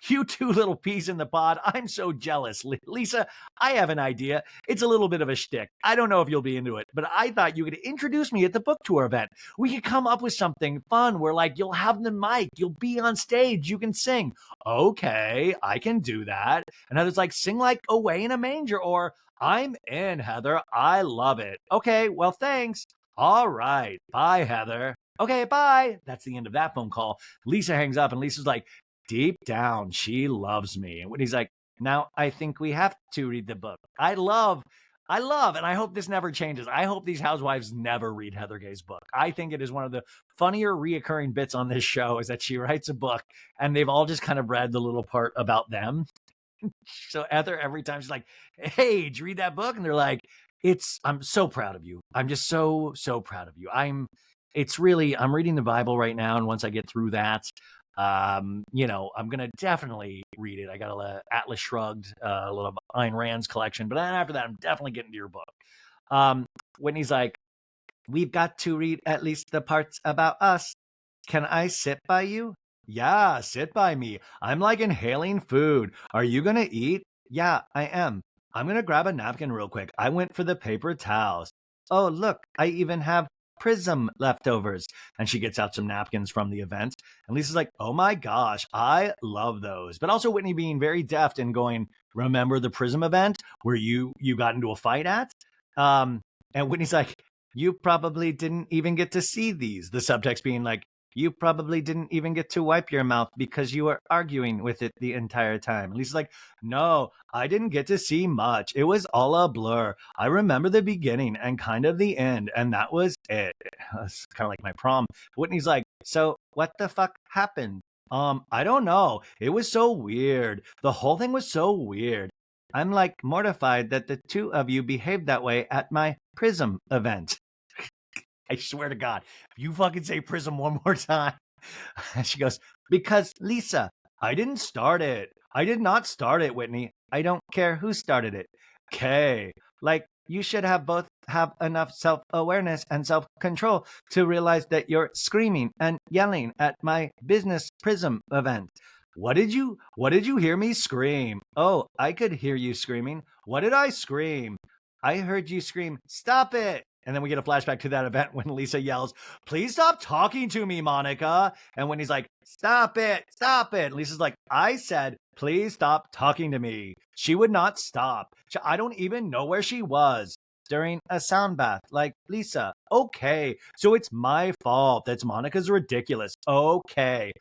you two little peas in the pod. I'm so jealous. Lisa, I have an idea. It's a little bit of a shtick. I don't know if you'll be into it, but I thought you could introduce me at the book tour event. We could come up with something fun where, like, you'll have the mic, you'll be on stage, you can sing. Okay, I can do that. And Heather's like, sing like Away in a Manger, or I'm in, Heather. I love it. Okay, well, thanks. All right. Bye, Heather. Okay, bye. That's the end of that phone call. Lisa hangs up, and Lisa's like, deep down, she loves me. And Whitney's like, now I think we have to read the book. I love, and I hope this never changes. I hope these housewives never read Heather Gay's book. I think it is one of the funnier reoccurring bits on this show is that she writes a book, and they've all just kind of read the little part about them. So Heather, every time she's like, hey, did you read that book? And they're like, I'm so proud of you. I'm just so proud of you. I'm reading the Bible right now. And once I get through that, I'm going to definitely read it. I got a Atlas Shrugged, a little Ayn Rand's collection. But then after that, I'm definitely getting to your book. Whitney's like, we've got to read at least the parts about us. Can I sit by you? Yeah, sit by me. I'm like inhaling food. Are you going to eat? Yeah, I am. I'm going to grab a napkin real quick. I went for the paper towels. Oh, look, I even have Prism leftovers. And she gets out some napkins from the event. And Lisa's like, oh my gosh, I love those. But also Whitney being very deft and going, remember the Prism event where you got into a fight at? And Whitney's like, you probably didn't even get to see these. The subtext being like, you probably didn't even get to wipe your mouth because you were arguing with it the entire time. And Lisa's like, no, I didn't get to see much. It was all a blur. I remember the beginning and kind of the end, and that was it. It's kind of like my prom. Whitney's like, so what the fuck happened? I don't know. It was so weird. The whole thing was so weird. I'm like mortified that the two of you behaved that way at my Prism event. I swear to God, if you fucking say Prism one more time. She goes, because Lisa, I didn't start it. I did not start it, Whitney. I don't care who started it. Okay. Like, you should have both have enough self-awareness and self-control to realize that you're screaming and yelling at my business Prism event. What did you hear me scream? Oh, I could hear you screaming. What did I scream? I heard you scream, stop it. And then we get a flashback to that event when Lisa yells, please stop talking to me, Monica. And when he's like, stop it, stop it. Lisa's like, I said, please stop talking to me. She would not stop. I don't even know where she was during a sound bath. Like, Lisa, okay. So it's my fault. That's Monica's ridiculous. Okay.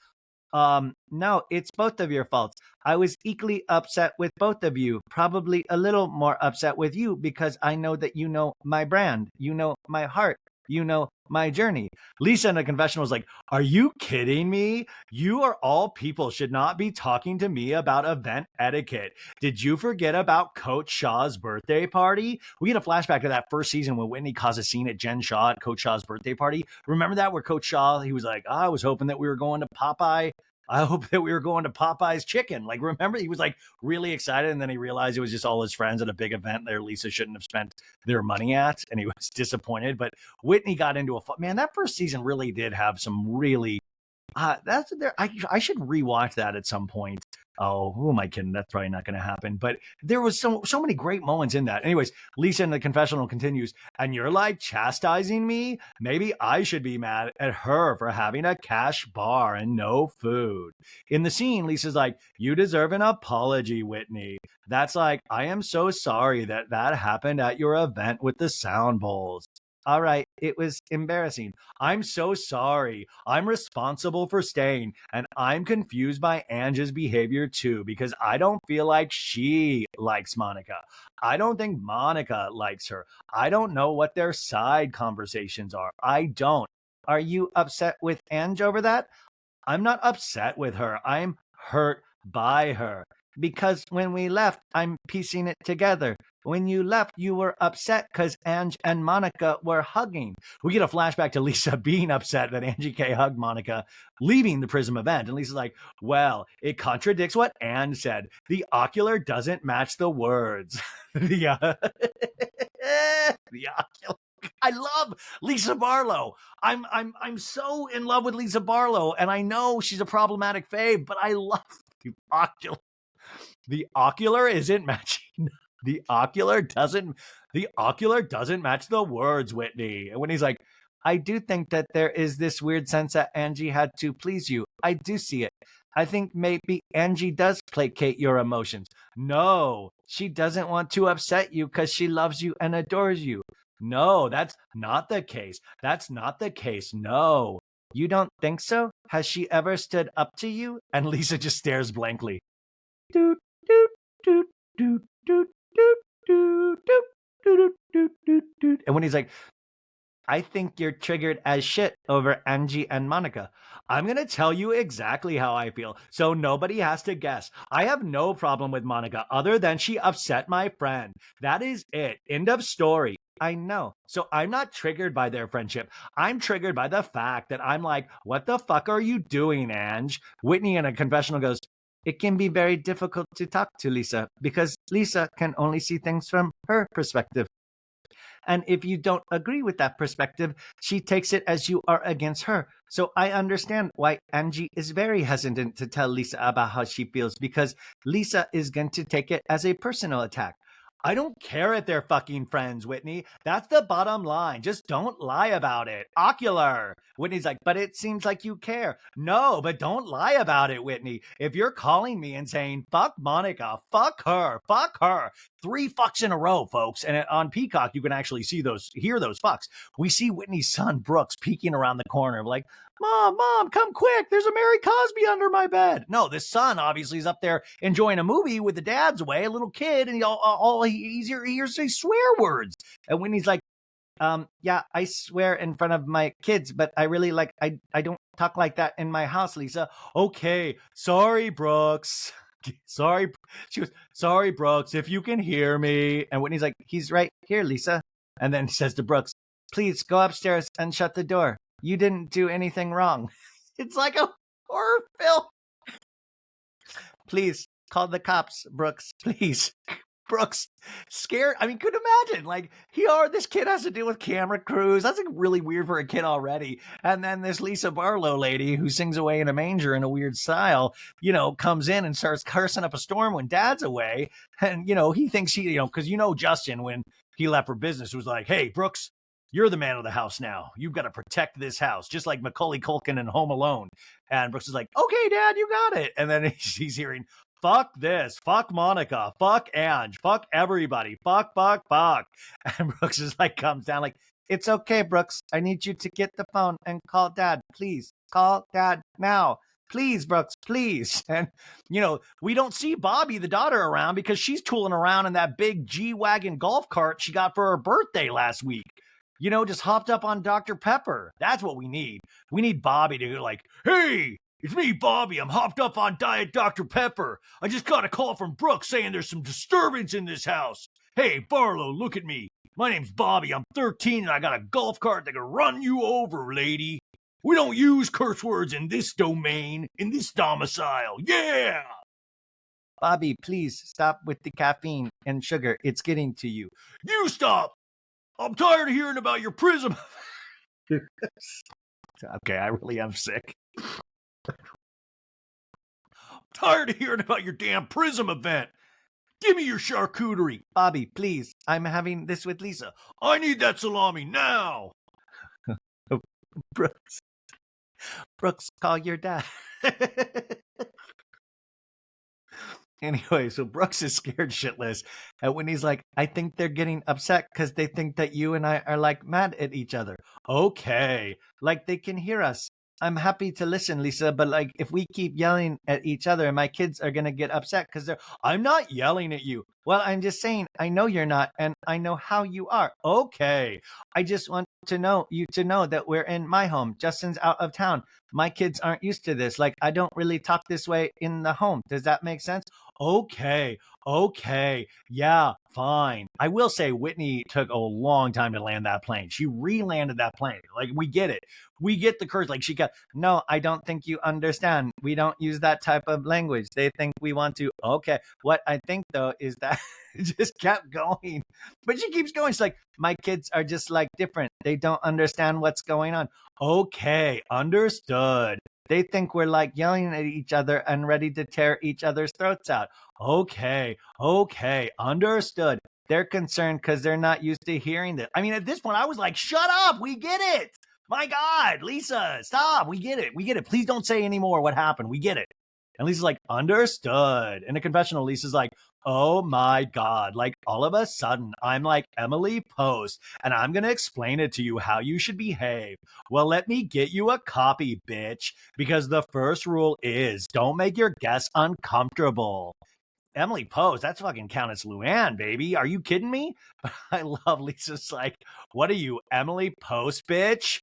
No, it's both of your faults. I was equally upset with both of you, probably a little more upset with you because I know that you know my brand, you know my heart, you know my journey. Lisa in the confessional was like, are you kidding me? You are all people should not be talking to me about event etiquette. Did you forget about Coach Shaw's birthday party? We get a flashback to that first season when Whitney caused a scene at Jen Shaw at Coach Shaw's birthday party. Remember that where Coach Shaw, he was like, I was hoping that we were going to Popeye. I hope that we were going to Popeye's Chicken. Like, remember, he was like really excited, and then he realized it was just all his friends at a big event there Lisa shouldn't have spent their money at, and he was disappointed. But Whitney got into man, that first season really did have some really that's there. I should rewatch that at some point. Oh, who am I kidding? That's probably not going to happen. But there was so many great moments in that. Anyways, Lisa in the confessional continues, and you're like chastising me. Maybe I should be mad at her for having a cash bar and no food. In the scene, Lisa's like, you deserve an apology, Whitney. That's like, I am so sorry that happened at your event with the sound bowls. All right, it was embarrassing. I'm so sorry. I'm responsible for staying, and I'm confused by Angie's behavior too because I don't feel like she likes Monica. I don't think Monica likes her. I don't know what their side conversations are. I don't. Are you upset with Ange over that? I'm not upset with her. I'm hurt by her. Because when we left, I'm piecing it together. When you left, you were upset because Ange and Monica were hugging. We get a flashback to Lisa being upset that Angie K hugged Monica, leaving the Prism event. And Lisa's like, well, it contradicts what Ange said. The ocular doesn't match the words. the ocular. I love Lisa Barlow. I'm so in love with Lisa Barlow, and I know she's a problematic fave, but I love the ocular. The ocular isn't matching. The ocular doesn't match the words, Whitney. And when he's like, I do think that there is this weird sense that Angie had to please you. I do see it. I think maybe Angie does placate your emotions. No, she doesn't want to upset you because she loves you and adores you. No, that's not the case. That's not the case. No. You don't think so? Has she ever stood up to you? And Lisa just stares blankly. Doot, doot, doot, doot, doot, doot, doot, doot, doot, doot, doot, doot. And when he's like, I think you're triggered as shit over Angie and Monica. I'm going to tell you exactly how I feel, so nobody has to guess. I have no problem with Monica other than she upset my friend. That is it. End of story. I know. So I'm not triggered by their friendship. I'm triggered by the fact that I'm like, what the fuck are you doing, Ange? Whitney in a confessional goes, it can be very difficult to talk to Lisa because Lisa can only see things from her perspective. And if you don't agree with that perspective, she takes it as you are against her. So I understand why Angie is very hesitant to tell Lisa about how she feels because Lisa is going to take it as a personal attack. I don't care if they're fucking friends, Whitney. That's the bottom line. Just don't lie about it. Ocular. Whitney's like, but it seems like you care. No, but don't lie about it, Whitney. If you're calling me and saying, fuck Monica, fuck her, 3 fucks in a row, folks. And on Peacock, you can actually hear those fucks. We see Whitney's son, Brooks, peeking around the corner, like, Mom, come quick. There's a Mary Cosby under my bed. No, this son obviously is up there enjoying a movie with the dad's away, a little kid, and he hears these swear words. And when he's like, yeah, I swear in front of my kids, but I really I don't talk like that in my house, Lisa. Okay, sorry, Brooks. Sorry. She goes, sorry, Brooks, if you can hear me. And Whitney's like, he's right here, Lisa. And then he says to Brooks, please go upstairs and shut the door. You didn't do anything wrong. It's like a horror film. Please call the cops, Brooks, please. Brooks scared. I mean, could imagine like this kid has to deal with camera crews. That's like really weird for a kid already. And then this Lisa Barlow lady who sings away in a manger in a weird style, comes in and starts cursing up a storm when dad's away. And, he thinks because Justin, when he left for business, was like, hey, Brooks, you're the man of the house now. You've got to protect this house, just like Macaulay Culkin in Home Alone. And Brooks is like, okay, Dad, you got it. And then he's hearing, fuck this, fuck Monica, fuck Ange, fuck everybody, fuck. And Brooks is like, comes down like, it's okay, Brooks. I need you to get the phone and call Dad. Please call Dad now. Please, Brooks, please. And, we don't see Bobby, the daughter, around because she's tooling around in that big G-Wagon golf cart she got for her birthday last week. Just hopped up on Dr. Pepper. That's what we need. We need Bobby to go like, hey, it's me, Bobby. I'm hopped up on Diet Dr. Pepper. I just got a call from Brooks saying there's some disturbance in this house. Hey, Barlow, look at me. My name's Bobby. I'm 13 and I got a golf cart that can run you over, lady. We don't use curse words in this domain, in this domicile. Yeah! Bobby, please stop with the caffeine and sugar. It's getting to you. You stop! I'm tired of hearing about your prism. Okay, I really am sick. Tired of hearing about your damn prism event. Give me your charcuterie. Bobby, please. I'm having this with Lisa. I need that salami now. Brooks, call your dad. Anyway, so Brooks is scared shitless. And when he's like, I think they're getting upset because they think that you and I are like mad at each other. Okay. Like they can hear us. I'm happy to listen, Lisa, but like if we keep yelling at each other, my kids are going to get upset because I'm not yelling at you. Well, I'm just saying, I know you're not, and I know how you are. Okay. I just want to know you to know that we're in my home. Justin's out of town. My kids aren't used to this. Like, I don't really talk this way in the home. Does that make sense? Okay. Yeah, fine. I will say Whitney took a long time to land that plane. She re-landed that plane. Like, we get it. We get the curse. Like, no, I don't think you understand. We don't use that type of language. They think we want to. Okay. What I think, though, is that it just kept going. But she keeps going. She's like, my kids are just like different. They don't understand what's going on. Okay. Understood. They think we're like yelling at each other and ready to tear each other's throats out. Okay. Understood. They're concerned because they're not used to hearing this. I mean, at this point, I was like, shut up. We get it. My God, Lisa, stop. We get it. Please don't say anymore what happened. We get it. And Lisa's like, understood. In a confessional, Lisa's like, oh my God. Like all of a sudden, I'm like Emily Post, and I'm going to explain it to you how you should behave. Well, let me get you a copy, bitch, because the first rule is don't make your guests uncomfortable. Emily Post, that's fucking Countess Luann, baby. Are you kidding me? I love Lisa's like, what are you, Emily Post, bitch?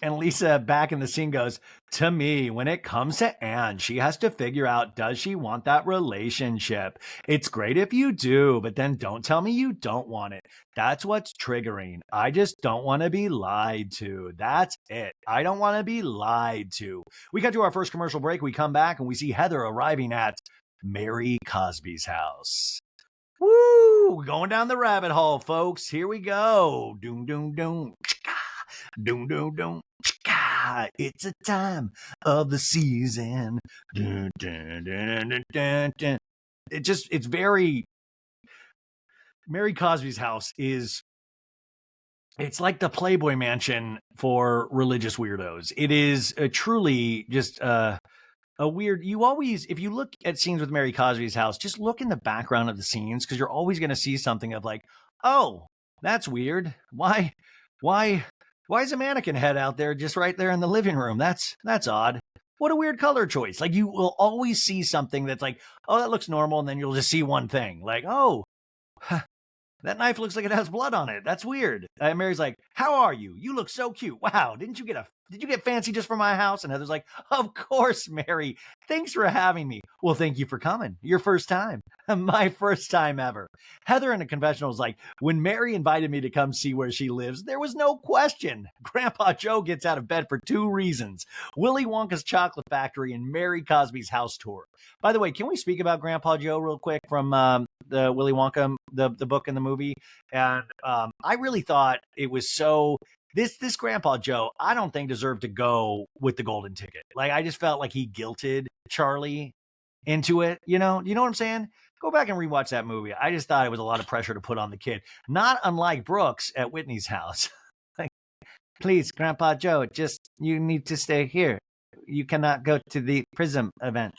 And Lisa back in the scene goes, to me, when it comes to Anne, she has to figure out, does she want that relationship? It's great if you do, but then don't tell me you don't want it. That's what's triggering. I just don't want to be lied to. That's it. I don't want to be lied to. We got to our first commercial break. We come back and we see Heather arriving at Mary Cosby's house. Woo! Going down the rabbit hole, folks. Here we go. Doom, doom, doom. Doom, doom, doom. It's a time of the season. Dun, dun, dun, dun, dun, dun. It's very. Mary Cosby's house is. It's like the Playboy Mansion for religious weirdos. It is truly just a weird. You always, if you look at scenes with Mary Cosby's house, just look in the background of the scenes because you're always going to see something of like, oh, that's weird. Why is a mannequin head out there just right there in the living room? That's odd. What a weird color choice. Like you will always see something that's like, oh, that looks normal. And then you'll just see one thing like, oh, That knife looks like it has blood on it. That's weird. And Mary's like, how are you? You look so cute. Wow. Did you get fancy just for my house? And Heather's like, of course, Mary. Thanks for having me. Well, thank you for coming. Your first time. My first time ever. Heather in a confessional is like, when Mary invited me to come see where she lives, there was no question. Grandpa Joe gets out of bed for 2 reasons: Willy Wonka's chocolate factory and Mary Cosby's house tour. By the way, can we speak about Grandpa Joe real quick from the Willy Wonka, the book and the movie? And I really thought it was so... This Grandpa Joe, I don't think deserved to go with the golden ticket. Like, I just felt like he guilted Charlie into it. You know what I'm saying? Go back and rewatch that movie. I just thought it was a lot of pressure to put on the kid. Not unlike Brooks at Whitney's house. Like, please, Grandpa Joe, you need to stay here. You cannot go to the Prism event.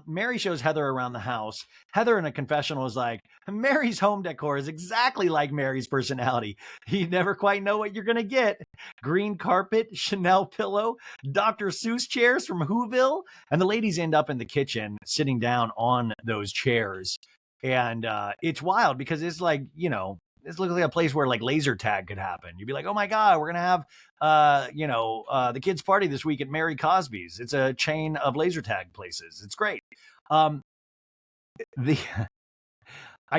Mary shows Heather around the house. Heather in a confessional is like, Mary's home decor is exactly like Mary's personality. You never quite know what you're going to get. Green carpet, Chanel pillow, Dr. Seuss chairs from Whoville. And the ladies end up in the kitchen sitting down on those chairs. And it's wild because it's like, this looks like a place where like laser tag could happen. You'd be like, oh my God, we're going to have, the kids' party this week at Mary Cosby's. It's a chain of laser tag places. It's great. I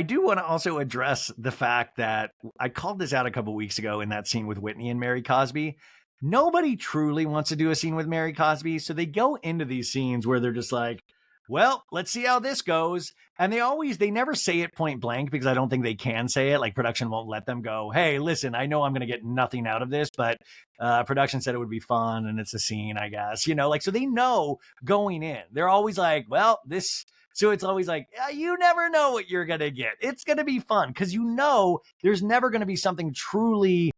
do want to also address the fact that I called this out a couple weeks ago in that scene with Whitney and Mary Cosby. Nobody truly wants to do a scene with Mary Cosby. So they go into these scenes where they're just like, well, let's see how this goes. And they never say it point blank because I don't think they can say it. Like, production won't let them go, hey, listen, I know I'm going to get nothing out of this, but production said it would be fun and it's a scene, I guess, so they know going in. They're always like, well, so it's always like, yeah, you never know what you're going to get. It's going to be fun because there's never going to be something truly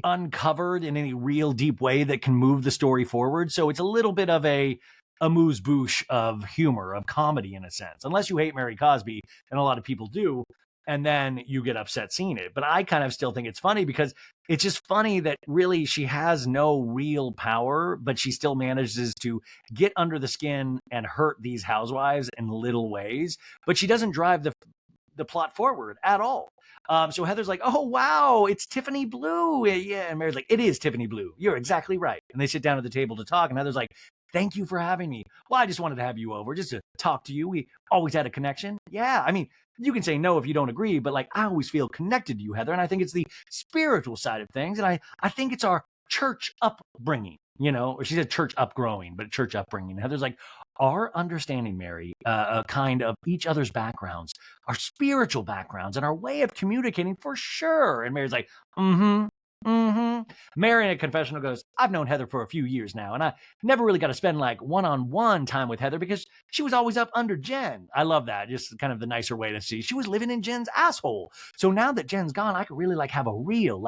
uncovered in any real deep way that can move the story forward. So it's a little bit of a amuse-bouche of humor, of comedy in a sense, unless you hate Mary Cosby, and a lot of people do, and then you get upset seeing it. But I kind of still think it's funny because it's just funny that really she has no real power, but she still manages to get under the skin and hurt these housewives in little ways, but she doesn't drive the plot forward at all. So Heather's like, oh, wow, it's Tiffany Blue. Yeah. And Mary's like, it is Tiffany Blue. You're exactly right. And they sit down at the table to talk. And Heather's like, thank you for having me. Well, I just wanted to have you over just to talk to you. We always had a connection. Yeah. I mean, you can say no if you don't agree, but like, I always feel connected to you, Heather. And I think it's the spiritual side of things. And I think it's our church upbringing, or she said church upgrowing, but church upbringing. Heather's like, our understanding, Mary, kind of each other's backgrounds, our spiritual backgrounds, and our way of communicating for sure. And Mary's like, Mary in a confessional goes, I've known Heather for a few years now, and I never really got to spend like one-on-one time with Heather because she was always up under Jen. I love that. Just kind of the nicer way to see. She was living in Jen's asshole. So now that Jen's gone, I could really like have a real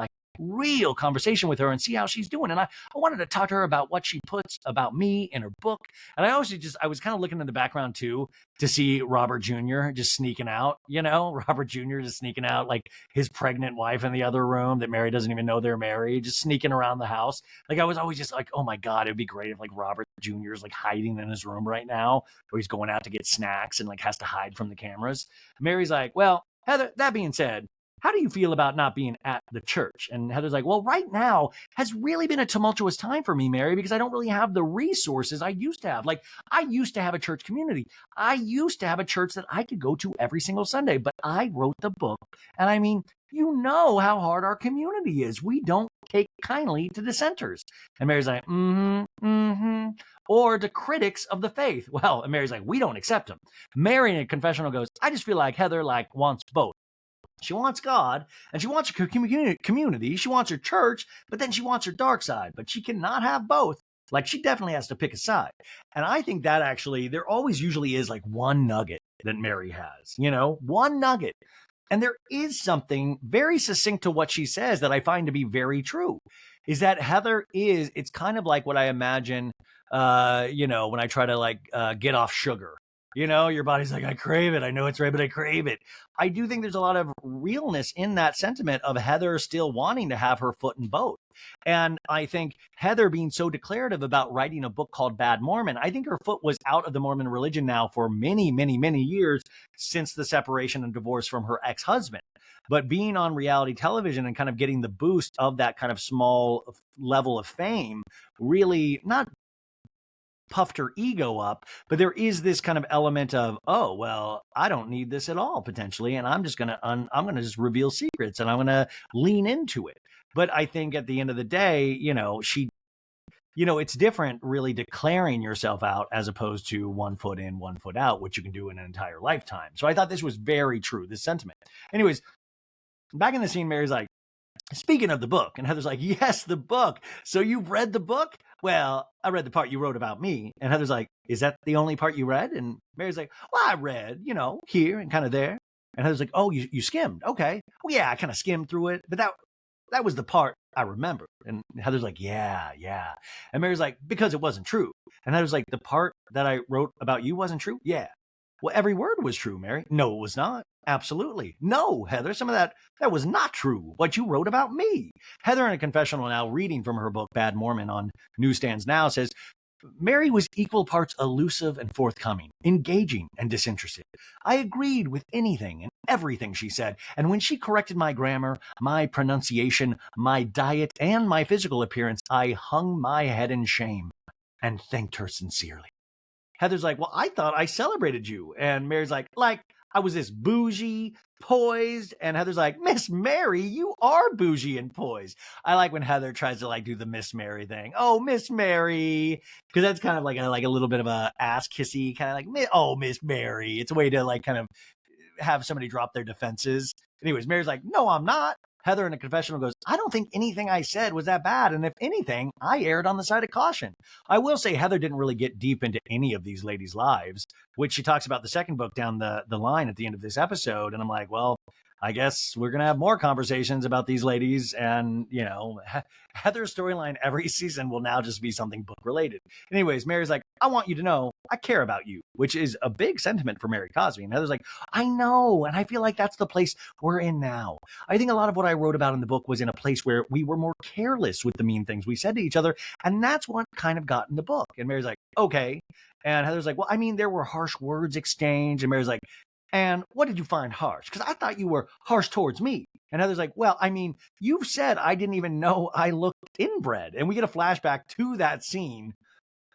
conversation with her and see how she's doing. And I wanted to talk to her about what she puts about me in her book. And I was kind of looking in the background too, to see Robert Jr. just sneaking out, Robert Jr. just sneaking out, like his pregnant wife in the other room that Mary doesn't even know they're married, just sneaking around the house. Like, I was always just like, oh my God, it'd be great if like Robert Jr. is like hiding in his room right now, or he's going out to get snacks and like has to hide from the cameras. Mary's like, well, Heather, that being said, how do you feel about not being at the church? And Heather's like, well, right now has really been a tumultuous time for me, Mary, because I don't really have the resources I used to have. Like, I used to have a church community. I used to have a church that I could go to every single Sunday, but I wrote the book. And I mean, you know how hard our community is. We don't take kindly to dissenters. And Mary's like, or to critics of the faith. Well, and Mary's like, we don't accept them. Mary in a confessional goes, I just feel like Heather like wants both. She wants God, and she wants her community. She wants her church, but then she wants her dark side. But she cannot have both. Like, she definitely has to pick a side. And I think that actually, there always usually is like one nugget that Mary has, one nugget. And there is something very succinct to what she says that I find to be very true, is that Heather it's kind of like what I imagine, when I try to like get off sugar. Your body's like, I crave it. I know it's right, but I crave it. I do think there's a lot of realness in that sentiment of Heather still wanting to have her foot in both. And I think Heather being so declarative about writing a book called Bad Mormon, I think her foot was out of the Mormon religion now for many, many, many years since the separation and divorce from her ex-husband. But being on reality television and kind of getting the boost of that kind of small level of fame really not puffed her ego up, but there is this kind of element of, oh, well, I don't need this at all potentially, and I'm just gonna I'm gonna just reveal secrets and I'm gonna lean into it. But I think at the end of the day, it's different really declaring yourself out as opposed to 1 foot in, 1 foot out, which you can do in an entire lifetime. So I thought this was very true, this sentiment. Anyways, back in the scene, Mary's like, speaking of the book, and Heather's like, yes, the book. So you've read the book? Well, I read the part you wrote about me. And Heather's like, is that the only part you read? And Mary's like, well, I read, here and kind of there. And Heather's like, oh, you skimmed. Okay. Well, yeah, I kind of skimmed through it, but that was the part I remember. And Heather's like, yeah. And Mary's like, because it wasn't true. And Heather's like, the part that I wrote about you wasn't true? Yeah. Well, every word was true, Mary. No, it was not. Absolutely. No, Heather, some of that was not true. What you wrote about me. Heather, in a confessional now, reading from her book, Bad Mormon, on newsstands now, says, Mary was equal parts elusive and forthcoming, engaging and disinterested. I agreed with anything and everything she said, and when she corrected my grammar, my pronunciation, my diet, and my physical appearance, I hung my head in shame and thanked her sincerely. Heather's like, well, I thought I celebrated you. And Mary's like I was this bougie, poised. And Heather's like, Miss Mary, you are bougie and poised. I like when Heather tries to do the Miss Mary thing. Oh, Miss Mary. Because that's kind of like a little bit of a ass kissy kind of oh, Miss Mary. It's a way to kind of have somebody drop their defenses. Anyways, Mary's like, no, I'm not. Heather in a confessional goes, I don't think anything I said was that bad. And if anything, I erred on the side of caution. I will say Heather didn't really get deep into any of these ladies' lives, which she talks about the second book down the line at the end of this episode. And I'm like, well, I guess we're going to have more conversations about these ladies. And, Heather's storyline every season will now just be something book related. Anyways, Mary's like, I want you to know I care about you, which is a big sentiment for Mary Cosby. And Heather's like, I know. And I feel like that's the place we're in now. I think a lot of what I wrote about in the book was in a place where we were more careless with the mean things we said to each other. And that's what kind of got in the book. And Mary's like, okay. And Heather's like, well, I mean, there were harsh words exchanged. And Mary's like, and what did you find harsh? Because I thought you were harsh towards me. And Heather's like, well, I mean, you've said I didn't even know I looked inbred. And we get a flashback to that scene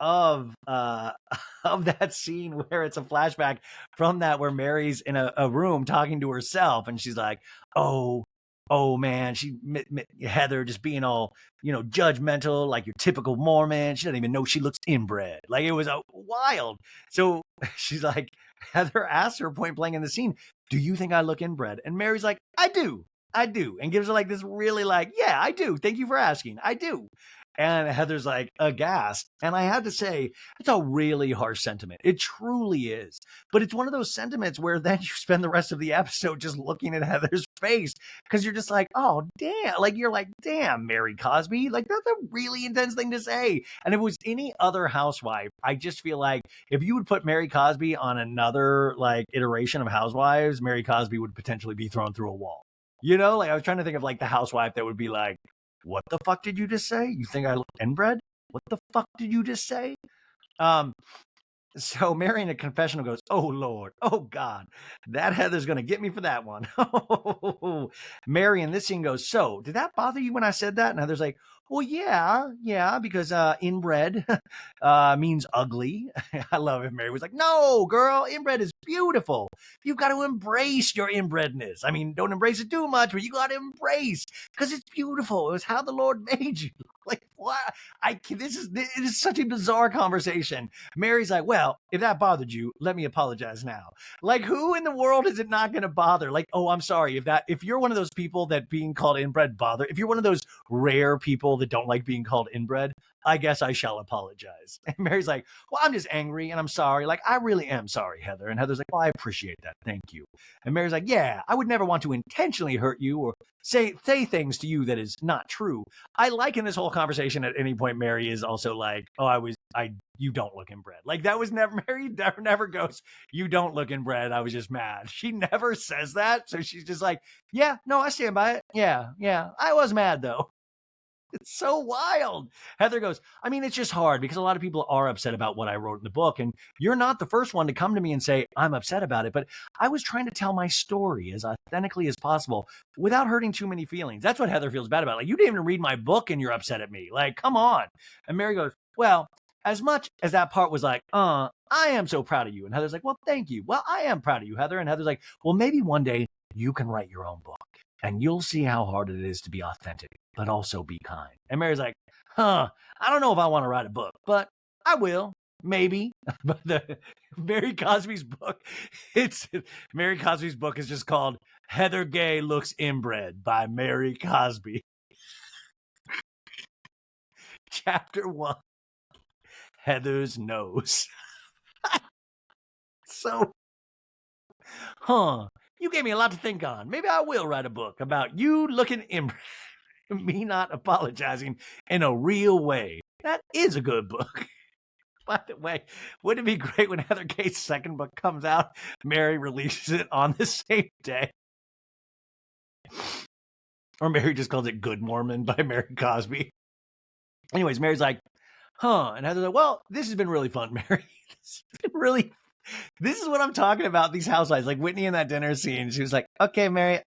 of that scene where it's a flashback from that where Mary's in a room talking to herself. And she's like, oh man, Heather just being all, judgmental, like your typical Mormon. She doesn't even know she looks inbred. Like it was wild. So she's like, Heather asks her point blank in the scene, do you think I look inbred? And Mary's like, I do. And gives her this really yeah, I do. Thank you for asking. I do. And Heather's like aghast. And I had to say, it's a really harsh sentiment. It truly is. But it's one of those sentiments where then you spend the rest of the episode just looking at Heather's face because you're just like, oh, damn. You're like, damn, Mary Cosby. That's a really intense thing to say. And if it was any other housewife, I just feel like if you would put Mary Cosby on another iteration of Housewives, Mary Cosby would potentially be thrown through a wall. I was trying to think of the housewife that would be like, what the fuck did you just say? You think I look inbred? What the fuck did you just say? So Mary in a confessional goes, oh, Lord. Oh, God. That Heather's going to get me for that one. Mary in this scene goes, so did that bother you when I said that? And Heather's like, well, yeah, because inbred means ugly. I love it. Mary was like, no, girl, inbred is beautiful. You've got to embrace your inbredness. I mean, don't embrace it too much, but you got to embrace because it's beautiful. It was how the Lord made you. What? It is such a bizarre conversation. Mary's like, well, if that bothered you, let me apologize now. Who in the world is it not going to bother? Oh, I'm sorry. If you're one of those people that being called inbred bother, if you're one of those rare people that don't like being called inbred, I guess I shall apologize. And Mary's like, well, I'm just angry and I'm sorry. I really am sorry, Heather. And Heather's like, well, I appreciate that. Thank you. And Mary's like, yeah, I would never want to intentionally hurt you or say things to you that is not true. I like in this whole conversation at any point, Mary is also like, oh, you don't look inbred. That was never, Mary never goes, you don't look inbred. I was just mad. She never says that. So she's just like, yeah, no, I stand by it. Yeah. I was mad though. It's so wild. Heather goes, I mean, it's just hard because a lot of people are upset about what I wrote in the book. And you're not the first one to come to me and say, I'm upset about it. But I was trying to tell my story as authentically as possible without hurting too many feelings. That's what Heather feels bad about. Like, you didn't even read my book and you're upset at me. Like, come on. And Mary goes, well, as much as that part was like, I am so proud of you. And Heather's like, well, thank you. Well, I am proud of you, Heather. And Heather's like, well, maybe one day you can write your own book and you'll see how hard it is to be authentic, but also be kind. And Mary's like, I don't know if I want to write a book, but I will, maybe. But Mary Cosby's book is just called Heather Gay Looks Inbred by Mary Cosby. Chapter 1, Heather's Nose. So, you gave me a lot to think on. Maybe I will write a book about you looking inbred. Me not apologizing in a real way. That is a good book. By the way, wouldn't it be great when Heather Gay's second book comes out, Mary releases it on the same day? Or Mary just calls it Good Mormon by Mary Cosby. Anyways, Mary's like, and Heather's like, well, this has been really fun, Mary. This is what I'm talking about, these housewives. Like Whitney in that dinner scene, she was like, okay, Mary,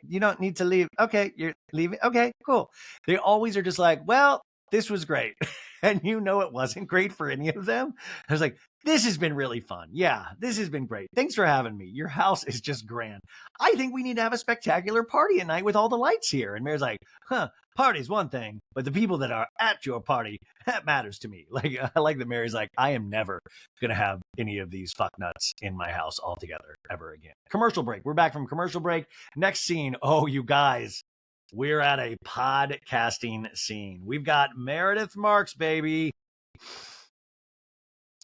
you don't need to leave. Okay, you're leaving. Okay, cool. They always are just like, well, this was great. And you know it wasn't great for any of them. I was like, this has been really fun. Yeah, this has been great. Thanks for having me. Your house is just grand. I think we need to have a spectacular party at night with all the lights here. And Mary's like, party's one thing, but the people that are at your party, that matters to me. Like, I like that Mary's like, I am never going to have any of these fuck nuts in my house altogether ever again. Commercial break. We're back from commercial break. Next scene. Oh, you guys, we're at a podcasting scene. We've got Meredith Marks, baby.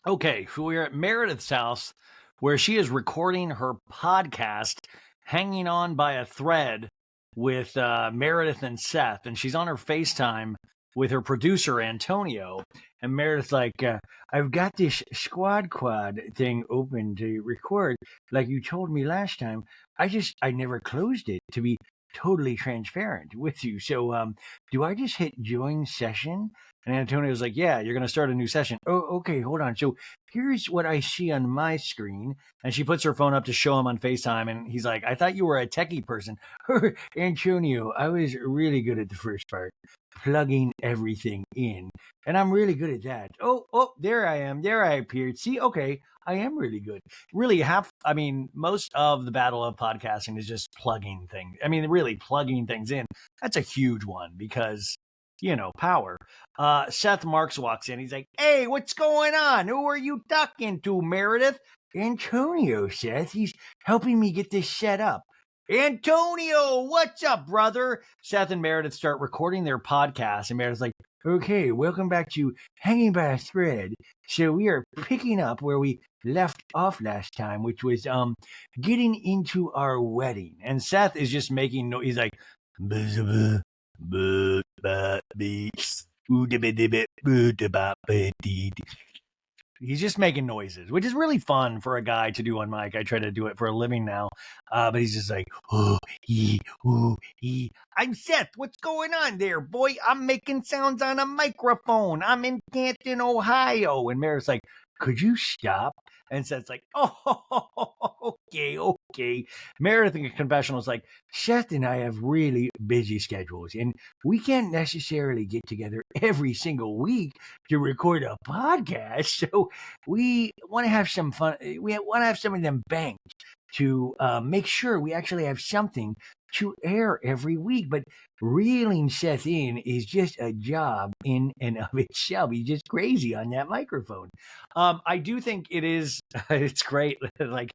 Okay, so we're at Meredith's house where she is recording her podcast, hanging on by a thread with Meredith and Seth. And she's on her FaceTime with her producer, Antonio. And Meredith's like, I've got this squad quad thing open to record like you told me last time. I never closed it, to be totally transparent with you. So do I just hit join session? And Antonio's like, yeah, you're going to start a new session. Oh, okay, hold on. So here's what I see on my screen. And she puts her phone up to show him on FaceTime. And he's like, I thought you were a techie person. Antonio, I was really good at the first part, plugging everything in. And I'm really good at that. Oh, there I am. There I appeared. See, okay, I am really good. Really, most of the battle of podcasting is just plugging things. I mean, really plugging things in. That's a huge one because, power. Seth Marks walks in. He's like, hey, what's going on? Who are you talking to, Meredith? Antonio, Seth. He's helping me get this set up. Antonio, what's up, brother? Seth and Meredith start recording their podcast, and Meredith's like, okay, welcome back to Hanging by a Thread. So we are picking up where we left off last time, which was getting into our wedding. And Seth is just making noise. He's like, he's just making noises, which is really fun for a guy to do on mic. I try to do it for a living now. But he's just like, I'm Seth. What's going on there, boy? I'm making sounds on a microphone. I'm in Canton, Ohio. And Mary's like, could you stop? And Seth's like, oh, okay. Meredith in confessional is like, Seth and I have really busy schedules, and we can't necessarily get together every single week to record a podcast. So we want to have some fun. We want to have some of them banked to make sure we actually have something to air every week. But reeling Seth in is just a job in and of itself. He's just crazy on that microphone. I do think it is, it's great. Like,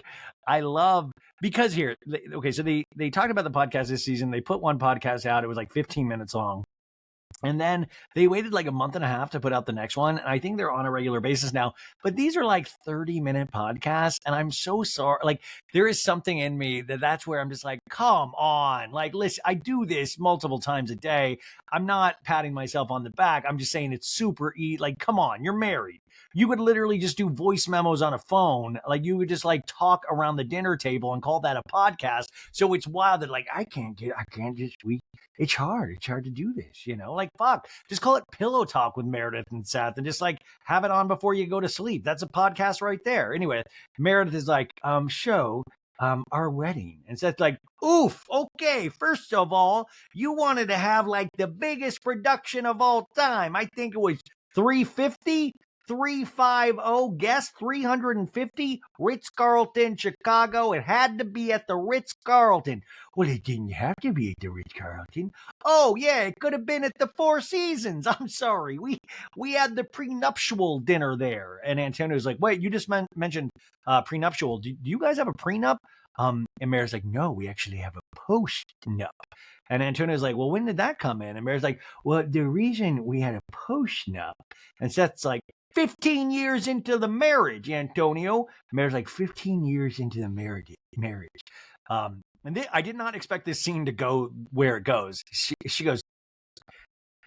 I love, because here, okay, so they talked about the podcast this season. They put one podcast out. It was like 15 minutes long. And then they waited like a month and a half to put out the next one. And I think they're on a regular basis now. But these are like 30-minute podcasts. And I'm so sorry. Like, there is something in me that's where I'm just like, come on. Like, listen, I do this multiple times a day. I'm not patting myself on the back. I'm just saying it's super easy. Like, come on, you're married. You could literally just do voice memos on a phone. Like you would just like talk around the dinner table and call that a podcast. So it's wild that like it's hard to do this, like fuck, just call it Pillow Talk with Meredith and Seth and just like have it on before you go to sleep. That's a podcast right there. Anyway, Meredith is like, show our wedding. And Seth's like, oof, okay, first of all, you wanted to have like the biggest production of all time. I think it was 350, 350, guess 350, Ritz-Carlton, Chicago. It had to be at the Ritz-Carlton. Well, it didn't have to be at the Ritz-Carlton. Oh, yeah, it could have been at the Four Seasons. I'm sorry. We had the prenuptial dinner there. And Antonio's like, wait, you just mentioned prenuptial. Do you guys have a prenup? And Mary's like, no, we actually have a post-nup. And Antonio's like, well, when did that come in? And Mary's like, well, the reason we had a post-nup. And Seth's like, 15 years into the marriage, Antonio. Mary's like, 15 years into the marriage. I did not expect this scene to go where it goes. She goes,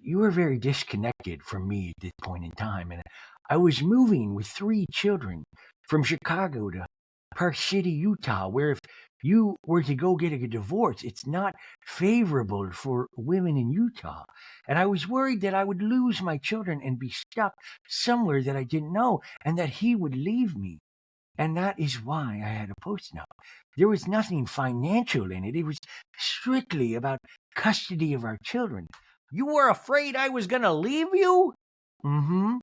you were very disconnected from me at this point in time. And I was moving with 3 children from Chicago to Park City, Utah, where if you were to go get a divorce, it's not favorable for women in Utah. And I was worried that I would lose my children and be stuck somewhere that I didn't know and that he would leave me. And that is why I had a postnup. There was nothing financial in it. It was strictly about custody of our children. You were afraid I was going to leave you? Mm-hmm.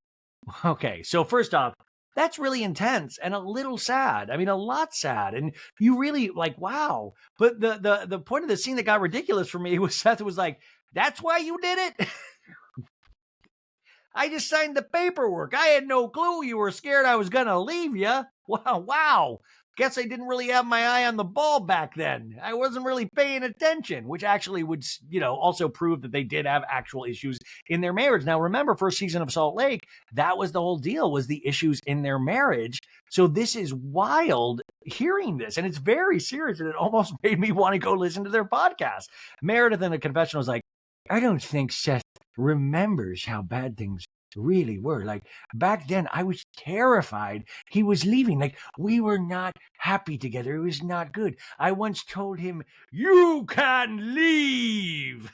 Okay, so first off, that's really intense and a little sad. I mean, a lot sad. And you really like, wow. But the point of the scene that got ridiculous for me was Seth was like, that's why you did it? I just signed the paperwork. I had no clue you were scared I was going to leave you. Wow. Guess I didn't really have my eye on the ball back then. I wasn't really paying attention, which actually would, also prove that they did have actual issues in their marriage. Now, remember, first season of Salt Lake, that was the whole deal, was the issues in their marriage. So this is wild hearing this, and it's very serious, and it almost made me want to go listen to their podcast. Meredith in the confessional was like, I don't think Seth remembers how bad things really were. Like back then I was terrified he was leaving. Like we were not happy together. It was not good. I once told him, you can leave.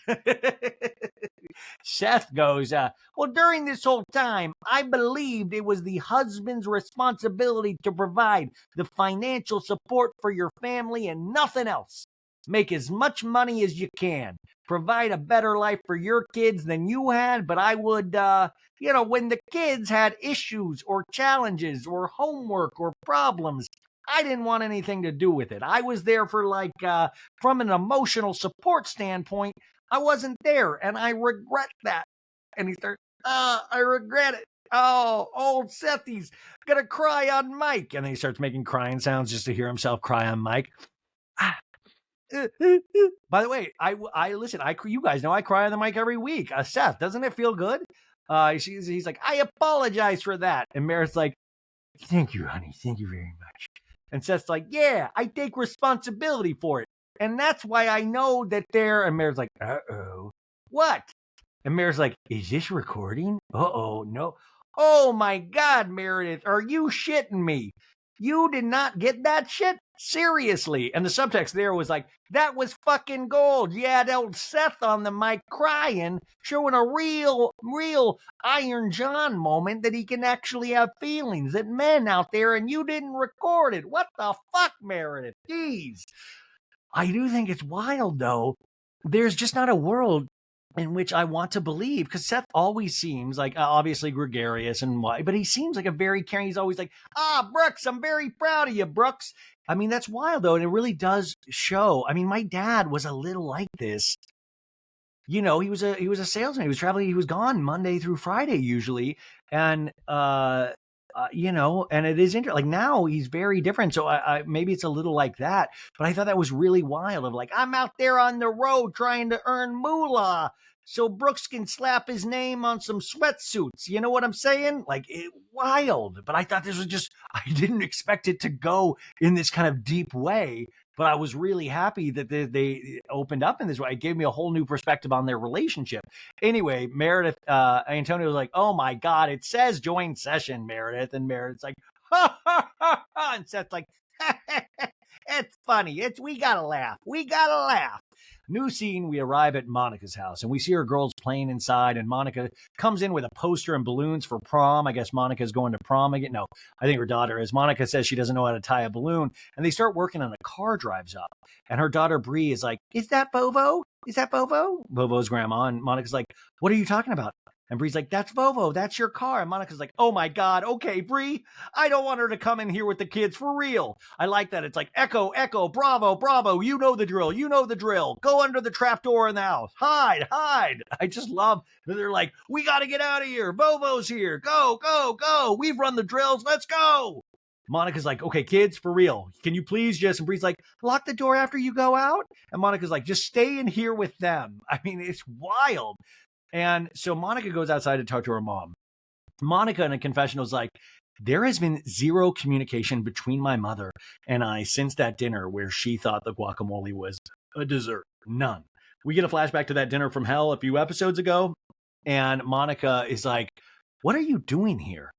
Seth goes, well, during this whole time, I believed it was the husband's responsibility to provide the financial support for your family and nothing else. Make as much money as you can. Provide a better life for your kids than you had, but I would, when the kids had issues or challenges or homework or problems, I didn't want anything to do with it. I was there for from an emotional support standpoint, I wasn't there, and I regret that. And he starts, I regret it. Oh, old Sethy's gonna cry on Mike. And then he starts making crying sounds just to hear himself cry on Mike. By the way, I listen. You guys know I cry on the mic every week. Seth, doesn't it feel good? He's like, I apologize for that, and Meredith's like, thank you, honey, thank you very much. And Seth's like, yeah, I take responsibility for it, and that's why I know that they're. And Meredith's like, what? And Meredith's like, is this recording? No. Oh my God, Meredith, are you shitting me? You did not get that shit? Seriously. And the subtext there was like, that was fucking gold. You had old Seth on the mic crying, showing a real Iron John moment that he can actually have feelings, that men out there, and you didn't record it. What the fuck, Meredith? Jeez. I do think it's wild, though. There's just not a world in which I want to believe, because Seth always seems like obviously gregarious and why, but he seems like a very caring. He's always like, Brooks, I'm very proud of you, Brooks. I mean, that's wild though, and it really does show. I mean, my dad was a little like this. He was a salesman. He was traveling. He was gone Monday through Friday usually, and and it is interesting. Like now he's very different. So I maybe it's a little like that, but I thought that was really wild of like, I'm out there on the road trying to earn moolah so Brooks can slap his name on some sweatsuits. You know what I'm saying? Like wild. But I thought this was I didn't expect it to go in this kind of deep way. But I was really happy that they opened up in this way. It gave me a whole new perspective on their relationship. Anyway, Meredith, Antonio was like, oh my God, it says join session, Meredith. And Meredith's like, ha, ha, ha, ha. And Seth's like, it's funny. We gotta laugh. We gotta laugh. New scene, we arrive at Monica's house and we see her girls playing inside, and Monica comes in with a poster and balloons for prom. I guess Monica's going to prom again. No, I think her daughter is. Monica says she doesn't know how to tie a balloon, and they start working on a car drives up. And her daughter Bree is like, is that Vovo? Is that Vovo? Vovo's grandma. And Monica's like, what are you talking about? And Bree's like, that's Vovo. That's your car. And Monica's like, oh my God. Okay, Bree, I don't want her to come in here with the kids for real. I like that. It's like, echo, echo, bravo, bravo. You know the drill. You know the drill. Go under the trap door in the house. Hide, hide. I just love that they're like, we got to get out of here. Vovo's here. Go, go, go. We've run the drills. Let's go. Monica's like, okay, kids, for real. Can you please just, and Bree's like, lock the door after you go out? And Monica's like, just stay in here with them. I mean, it's wild. And so Monica goes outside to talk to her mom. Monica in a confessional is like, there has been zero communication between my mother and I since that dinner where she thought the guacamole was a dessert. None. We get a flashback to that dinner from hell a few episodes ago. And Monica is like, what are you doing here?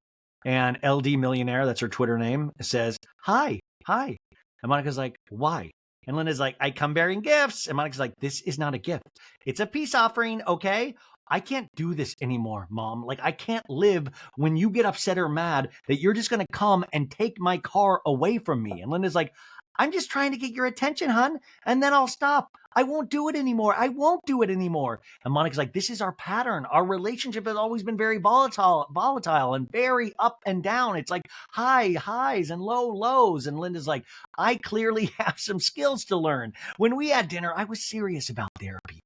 And LD Millionaire, that's her Twitter name, says, hi, hi. And Monica's like, why? And Linda's like, I come bearing gifts. And Monica's like, this is not a gift. It's a peace offering, okay? I can't do this anymore, Mom. Like, I can't live when you get upset or mad that you're just going to come and take my car away from me. And Linda's like, I'm just trying to get your attention, hun, and then I'll stop. I won't do it anymore. I won't do it anymore. And Monica's like, this is our pattern. Our relationship has always been very volatile and very up and down. It's like high highs and low lows. And Linda's like, I clearly have some skills to learn. When we had dinner, I was serious about therapy.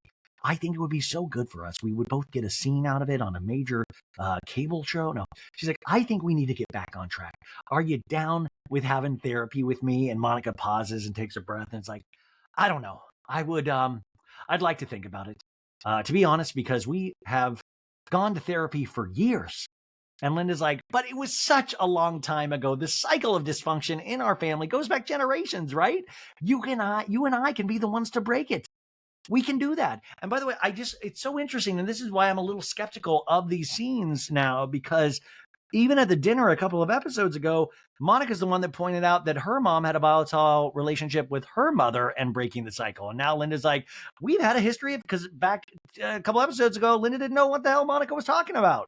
I think it would be so good for us. We would both get a scene out of it on a major cable show. No, she's like, I think we need to get back on track. Are you down with having therapy with me? And Monica pauses and takes a breath. And it's like, I don't know. I'd like to think about it. To be honest, because we have gone to therapy for years. And Linda's like, but it was such a long time ago. The cycle of dysfunction in our family goes back generations, right? You and I can be the ones to break it. We can do that. And by the way, it's so interesting. And this is why I'm a little skeptical of these scenes now, because even at the dinner a couple of episodes ago, Monica's the one that pointed out that her mom had a volatile relationship with her mother and breaking the cycle. And now Linda's like, we've had a history of, because back a couple episodes ago, Linda didn't know what the hell Monica was talking about.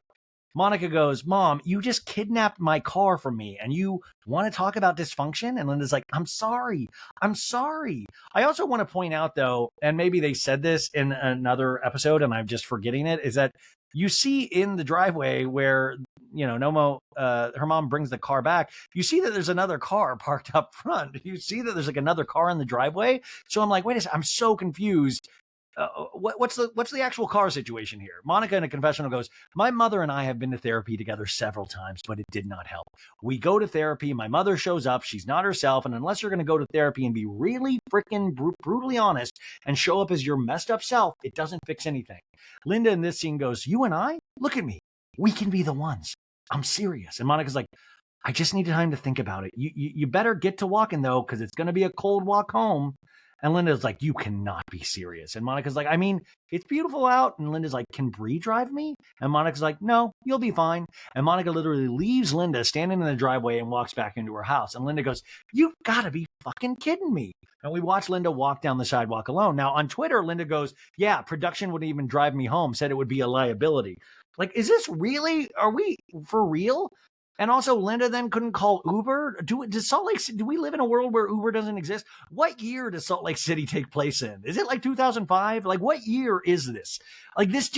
Monica goes, Mom, you just kidnapped my car from me and you want to talk about dysfunction? And Linda's like, I'm sorry. I'm sorry. I also want to point out, though, and maybe they said this in another episode and I'm just forgetting it, is that you see in the driveway where, Nomo, her mom brings the car back, you see that there's another car parked up front. You see that there's like another car in the driveway. So I'm like, wait a second, I'm so confused. What's the actual car situation here? Monica in a confessional goes, my mother and I have been to therapy together several times, but it did not help. We go to therapy. My mother shows up. She's not herself. And unless you're going to go to therapy and be really freaking brutally honest and show up as your messed up self, it doesn't fix anything. Linda in this scene goes, you and I, look at me. We can be the ones. I'm serious. And Monica's like, I just need time to think about it. You better get to walking, though, because it's going to be a cold walk home. And Linda's like, you cannot be serious. And Monica's like, I mean, it's beautiful out. And Linda's like, can Bree drive me? And Monica's like, no, you'll be fine. And Monica literally leaves Linda standing in the driveway and walks back into her house. And Linda goes, you've got to be fucking kidding me. And we watch Linda walk down the sidewalk alone. Now on Twitter, Linda goes, yeah, production wouldn't even drive me home, said it would be a liability. Like, is this really, are we for real? And also, Linda then couldn't call Uber. Does Salt Lake City, do we live in a world where Uber doesn't exist? What year does Salt Lake City take place in? Is it like 2005? Like, what year is this? Like, this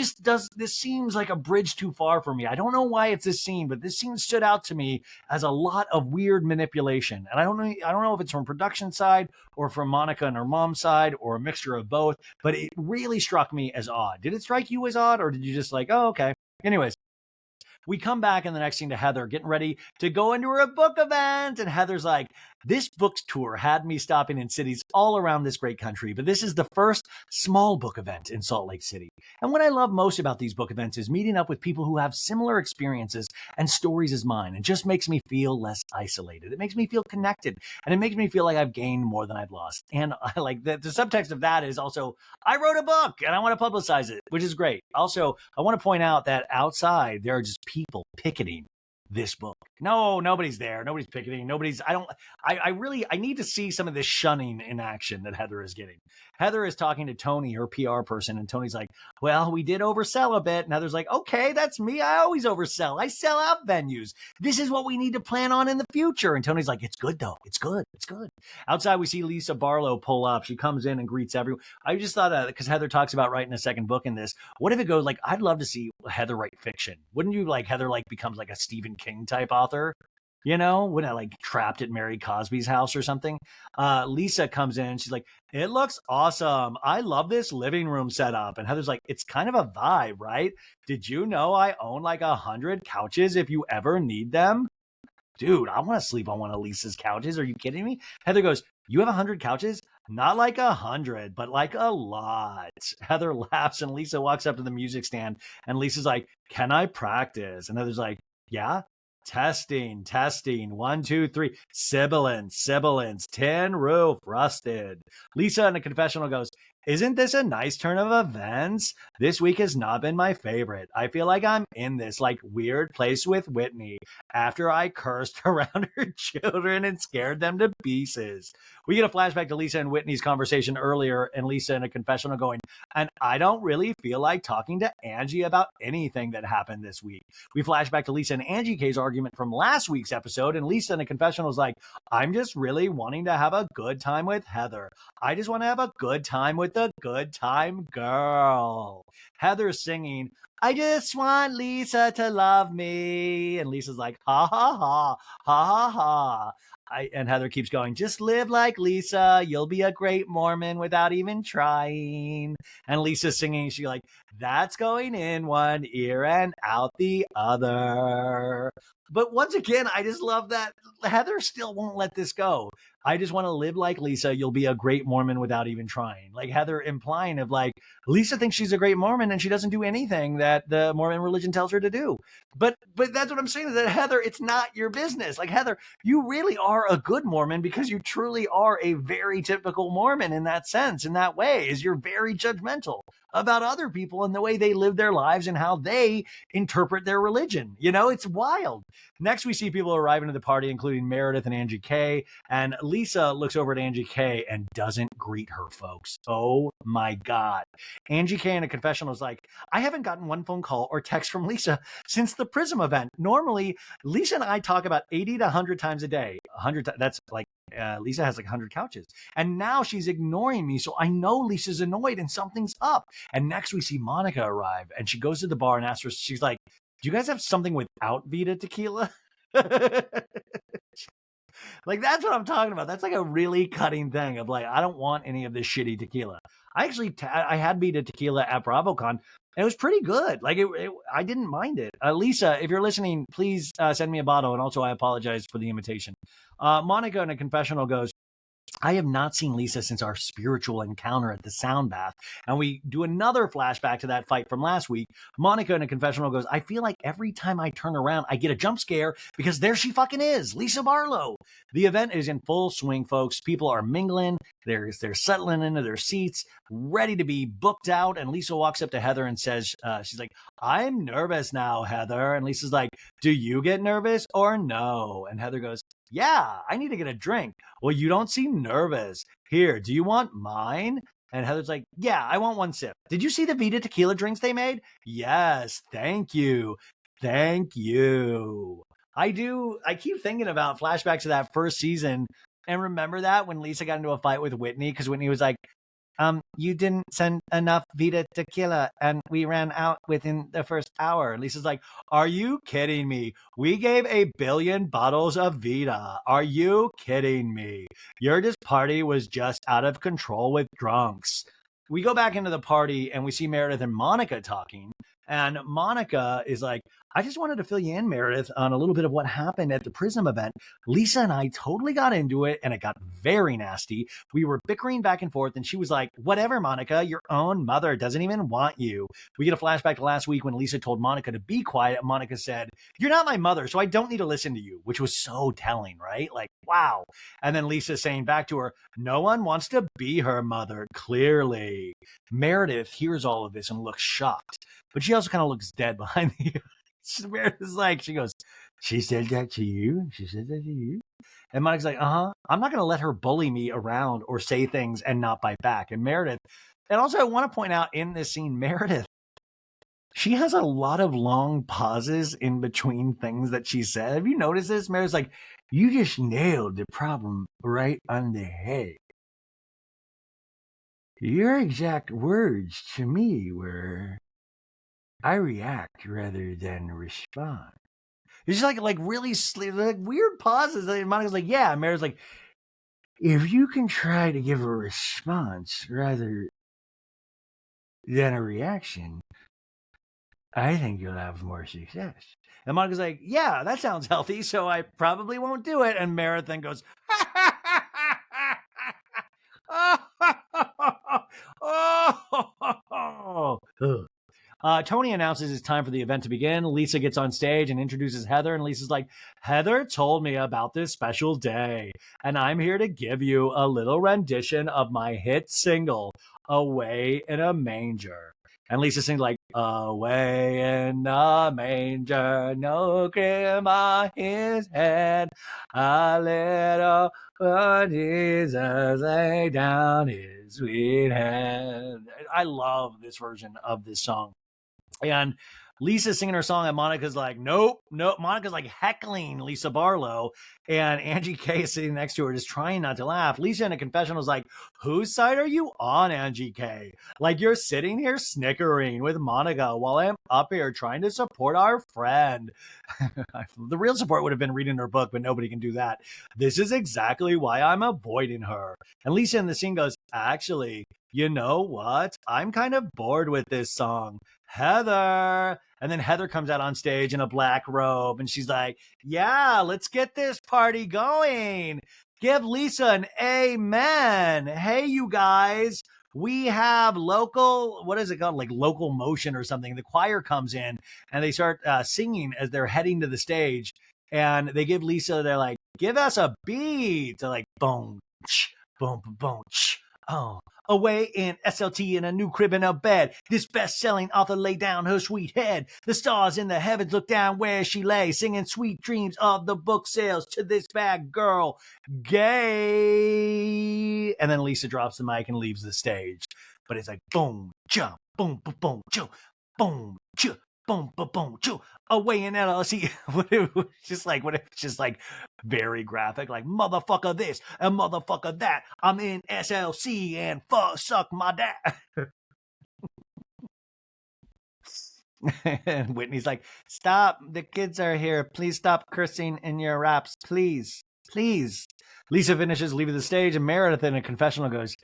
seems like a bridge too far for me. I don't know why it's this scene, but this scene stood out to me as a lot of weird manipulation. And I don't know if it's from production side or from Monica and her mom's side or a mixture of both, but it really struck me as odd. Did it strike you as odd, or did you just like, oh, okay. Anyways. We come back in the next scene to Heather getting ready to go into her book event. And Heather's like, This book tour had me stopping in cities all around this great country, but this is the first small book event in Salt Lake City. And what I love most about these book events is meeting up with people who have similar experiences and stories as mine. It just makes me feel less isolated. It makes me feel connected, and it makes me feel like I've gained more than I've lost. And I like the subtext of that is also, I wrote a book and I want to publicize it, which is great. Also, I want to point out that outside there are just people picketing this book. No, nobody's there. Nobody's picketing. I need to see some of this shunning in action that Heather is getting. Heather is talking to Tony, her PR person, and Tony's like, well, we did oversell a bit. And Heather's like, okay, that's me. I always oversell. I sell out venues. This is what we need to plan on in the future. And Tony's like, it's good though. It's good. It's good. Outside, we see Lisa Barlow pull up. She comes in and greets everyone. I just thought, because Heather talks about writing a second book in this, what if it goes like, I'd love to see Heather write fiction. Wouldn't you like Heather like becomes like a Stephen King type author? You know, when I like trapped at Mary Cosby's house or something. Lisa comes in. She's like, it looks awesome. I love this living room setup. And Heather's like, it's kind of a vibe, right? Did you know I own like 100 couches if you ever need them? Dude, I want to sleep on one of Lisa's couches. Are you kidding me? Heather goes, you have 100 couches? Not like 100, but like a lot. Heather laughs and Lisa walks up to the music stand and Lisa's like, can I practice? And Heather's like, yeah. Testing. 1, 2, 3. Sibilance. Tin roof, rusted. Lisa in the confessional goes, isn't this a nice turn of events? This week has not been my favorite. I feel like I'm in this like weird place with Whitney after I cursed around her children and scared them to pieces. We get a flashback to Lisa and Whitney's conversation earlier, and Lisa in a confessional going, and I don't really feel like talking to Angie about anything that happened this week. We flash back to Lisa and Angie K's argument from last week's episode, and Lisa in a confessional is like, I'm just really wanting to have a good time with Heather. I just want to have a good time with the good time girl. Heather's singing, I just want Lisa to love me. And Lisa's like, ha, ha, ha, ha, ha, ha. And Heather keeps going, just live like Lisa. You'll be a great Mormon without even trying. And Lisa's singing, she's like, that's going in one ear and out the other. But once again, I just love that Heather still won't let this go. I just want to live like Lisa. You'll be a great Mormon without even trying. Like Heather implying of like, Lisa thinks she's a great Mormon and she doesn't do anything that the Mormon religion tells her to do. But that's what I'm saying is that Heather, it's not your business. Like Heather, you really are a good Mormon because you truly are a very typical Mormon in that sense, in that way, is you're very judgmental about other people and the way they live their lives and how they interpret their religion. You know, it's wild. Next, we see people arriving at the party, including Meredith and Angie K. And Lisa looks over at Angie K and doesn't greet her, folks. Oh my God. Angie K in a confessional is like, I haven't gotten one phone call or text from Lisa since the Prism event. Normally, Lisa and I talk about 80 to 100 times a day. 100, that's like, Lisa has like 100 couches. And now she's ignoring me. So I know Lisa's annoyed and something's up. And next we see Monica arrive and she goes to the bar and asks her, she's like, do you guys have something without Vita tequila? Like, that's what I'm talking about. That's like a really cutting thing of like, I don't want any of this shitty tequila. I actually, I had Vita tequila at BravoCon and it was pretty good. Like I didn't mind it. Lisa, if you're listening, please send me a bottle. And also I apologize for the invitation. Monica in a confessional goes, I have not seen Lisa since our spiritual encounter at the sound bath. And we do another flashback to that fight from last week. Monica in a confessional goes, I feel like every time I turn around, I get a jump scare because there she fucking is, Lisa Barlow. The event is in full swing, folks. People are mingling. They're settling into their seats, ready to be booked out. And Lisa walks up to Heather and says, she's like, I'm nervous now, Heather. And Lisa's like, do you get nervous or no? And Heather goes, yeah, I need to get a drink. Well, you don't seem nervous. Here, do you want mine? And Heather's like, yeah, I want one sip. Did you see the Vita tequila drinks they made? Yes, thank you. Thank you. I keep thinking about flashbacks to that first season. And remember that when Lisa got into a fight with Whitney, because Whitney was like, you didn't send enough Vita tequila and we ran out within the first hour. And Lisa's like, are you kidding me? We gave 1 billion bottles of Vita. Are you kidding me? Your party was just out of control with drunks. We go back into the party and we see Meredith and Monica talking. And Monica is like, I just wanted to fill you in, Meredith, on a little bit of what happened at the Prism event. Lisa and I totally got into it, and it got very nasty. We were bickering back and forth, and she was like, whatever, Monica, your own mother doesn't even want you. We get a flashback to last week when Lisa told Monica to be quiet. Monica said, you're not my mother, so I don't need to listen to you, which was so telling, right? Like, wow. And then Lisa saying back to her, no one wants to be her mother, clearly. Meredith hears all of this and looks shocked. But she also kind of looks dead behind the Meredith's like, she goes, she said that to you? She said that to you? And Monica's like, I'm not going to let her bully me around or say things and not bite back. And Meredith, and also I want to point out in this scene, Meredith, she has a lot of long pauses in between things that she said. Have you noticed this? Meredith's like, you just nailed the problem right on the head. Your exact words to me were, I react rather than respond. It's just like really like weird pauses. And Monica's like, yeah. And Meredith's like, if you can try to give a response rather than a reaction, I think you'll have more success. And Monica's like, yeah, that sounds healthy, so I probably won't do it. And Meredith then goes, Tony announces it's time for the event to begin. Lisa gets on stage and introduces Heather, and Lisa's like, Heather told me about this special day, and I'm here to give you a little rendition of my hit single, Away in a Manger. And Lisa sings like, away in a manger, no cream on his head, a little for Jesus lay down his sweet head. I love this version of this song. And Lisa's singing her song, and Monica's like, nope. Monica's like heckling Lisa Barlow, and Angie K is sitting next to her, just trying not to laugh. Lisa in a confessional is like, whose side are you on, Angie K? Like, you're sitting here snickering with Monica while I'm up here trying to support our friend. The real support would have been reading her book, but nobody can do that. This is exactly why I'm avoiding her. And Lisa in the scene goes, actually, you know what? I'm kind of bored with this song. Heather. And then Heather comes out on stage in a black robe, and she's like, yeah, let's get this party going. Give Lisa an amen. Hey, you guys, we have local, what is it called? Like local motion or something. The choir comes in and they start singing as they're heading to the stage. And they give Lisa, they're like, give us a beat. They're like, boom, boom, boom, oh. Away in SLT in a new crib in a bed. This best-selling author lay down her sweet head. The stars in the heavens look down where she lay, singing sweet dreams of the book sales to this bad girl, gay. And then Lisa drops the mic and leaves the stage. But it's like boom, jump, boom, boom, boom, jump, boom, jump. Boom, boom, boom, choo, away in LLC. Just like very graphic, like motherfucker this and motherfucker that. I'm in SLC and fuck suck my dad. And Whitney's like, stop, the kids are here. Please stop cursing in your raps. Please. Lisa finishes leaving the stage, and Meredith in a confessional goes,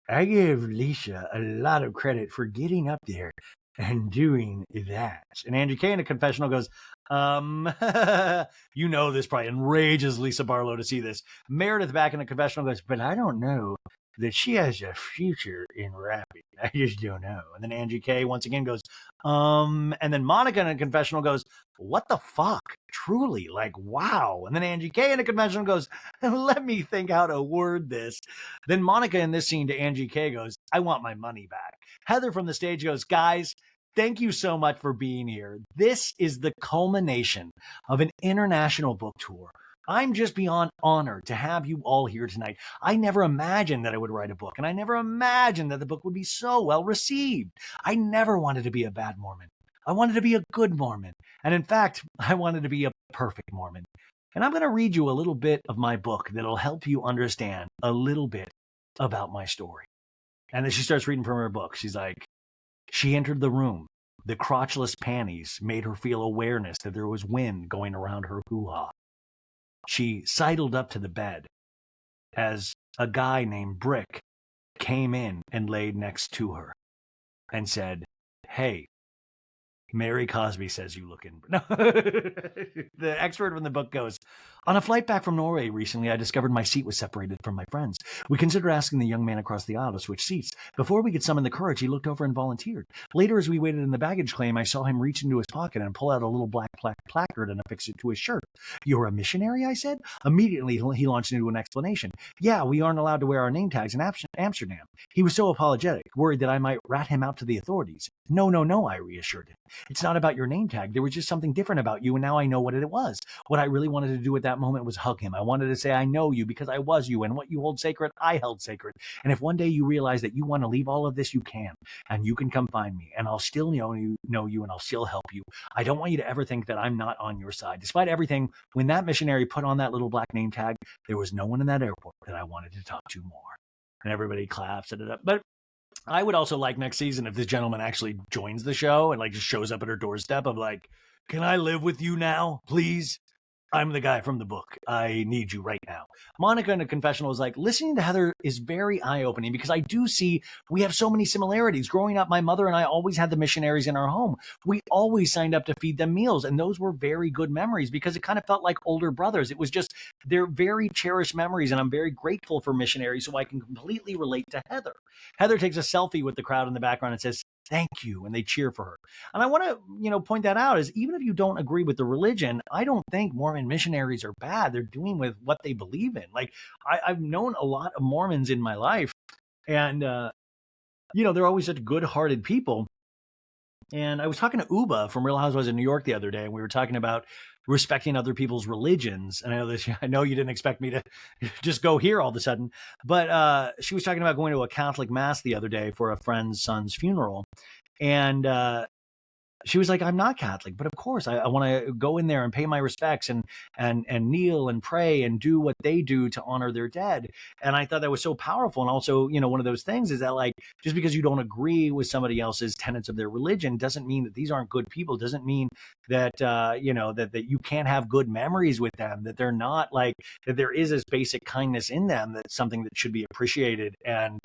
I give Lisa a lot of credit for getting up there and doing that. And Andrew K in a confessional goes, you know this probably enrages Lisa Barlow to see this. Meredith back in the confessional goes, but I don't know that she has a future in rapping. I just don't know. And then Angie K once again goes, and then Monica in a confessional goes, what the fuck? Truly, like, wow. And then Angie K in a confessional goes, let me think how to word this. Then Monica in this scene to Angie K goes, I want my money back. Heather from the stage goes, guys, thank you so much for being here. This is the culmination of an international book tour. I'm just beyond honored to have you all here tonight. I never imagined that I would write a book, and I never imagined that the book would be so well received. I never wanted to be a bad Mormon. I wanted to be a good Mormon. And in fact, I wanted to be a perfect Mormon. And I'm going to read you a little bit of my book that'll help you understand a little bit about my story. And then she starts reading from her book. She's like, she entered the room. The crotchless panties made her feel awareness that there was wind going around her hoo-ha. She sidled up to the bed as a guy named Brick came in and laid next to her and said, hey, Mary Cosby says you look in. No. The expert from the book goes, on a flight back from Norway recently, I discovered my seat was separated from my friend's. We considered asking the young man across the aisle to switch seats. Before we could summon the courage, he looked over and volunteered. Later, as we waited in the baggage claim, I saw him reach into his pocket and pull out a little black placard and affix it to his shirt. You're a missionary, I said. Immediately, he launched into an explanation. Yeah, we aren't allowed to wear our name tags in Amsterdam. He was so apologetic, worried that I might rat him out to the authorities. No, I reassured him. It's not about your name tag. There was just something different about you, and now I know what it was. What I really wanted to do at that moment was hug him. I wanted to say I know you because I was you, and what you hold sacred, I held sacred. And if one day you realize that you want to leave all of this, you can. And you can come find me, and I'll still know you, and I'll still help you. I don't want you to ever think that I'm not on your side. Despite everything, when that missionary put on that little black name tag, there was no one in that airport that I wanted to talk to more. And everybody claps at it up. But I would also like next season if this gentleman actually joins the show and like just shows up at her doorstep of like, can I live with you now, please? I'm the guy from the book. I need you right now. Monica in a confessional was like, listening to Heather is very eye-opening because I do see we have so many similarities. Growing up, my mother and I always had the missionaries in our home. We always signed up to feed them meals, and those were very good memories because it kind of felt like older brothers. It was just, they're very cherished memories, and I'm very grateful for missionaries, so I can completely relate to Heather. Heather takes a selfie with the crowd in the background and says, thank you, and they cheer for her. And I want to, point that out is even if you don't agree with the religion, I don't think Mormon missionaries are bad. They're doing with what they believe in. Like I've known a lot of Mormons in my life, and they're always such good-hearted people. And I was talking to Uba from Real Housewives of New York the other day, and we were talking about respecting other people's religions. And I know you didn't expect me to just go here all of a sudden, but she was talking about going to a Catholic mass the other day for a friend's son's funeral. And she was like, I'm not Catholic, but of course I want to go in there and pay my respects and kneel and pray and do what they do to honor their dead. And I thought that was so powerful. And also, one of those things is that like, just because you don't agree with somebody else's tenets of their religion doesn't mean that these aren't good people. Doesn't mean that, that you can't have good memories with them, that they're not like, that there is this basic kindness in them. That's something that should be appreciated and,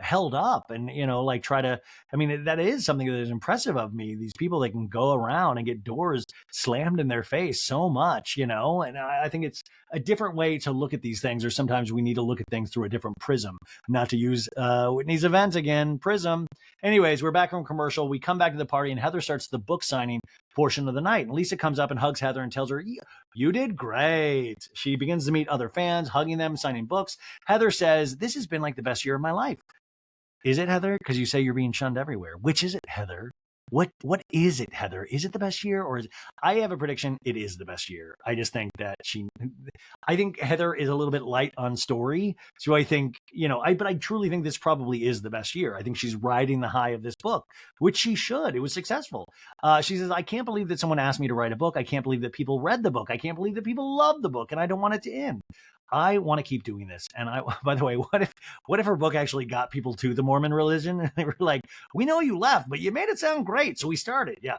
held up and, that is something that is impressive of me. These people that can go around and get doors slammed in their face so much, and I think it's a different way to look at these things, or sometimes we need to look at things through a different prism, not to use Whitney's event again, prism. Anyways, we're back from commercial. We come back to the party and Heather starts the book signing portion of the night. And Lisa comes up and hugs Heather and tells her, you did great. She begins to meet other fans, hugging them, signing books. Heather says, this has been like the best year of my life. Is it, Heather? Because you say you're being shunned everywhere. Which is it, Heather? What is it, Heather? Is it the best year, or is it? I have a prediction. It is the best year. I just think that I think Heather is a little bit light on story. So I think, but I truly think this probably is the best year. I think she's riding the high of this book, which she should. It was successful. She says, I can't believe that someone asked me to write a book. I can't believe that people read the book. I can't believe that people love the book, and I don't want it to end. I want to keep doing this. And by the way, what if her book actually got people to the Mormon religion? And they were like, we know you left, but you made it sound great. So we started. Yeah.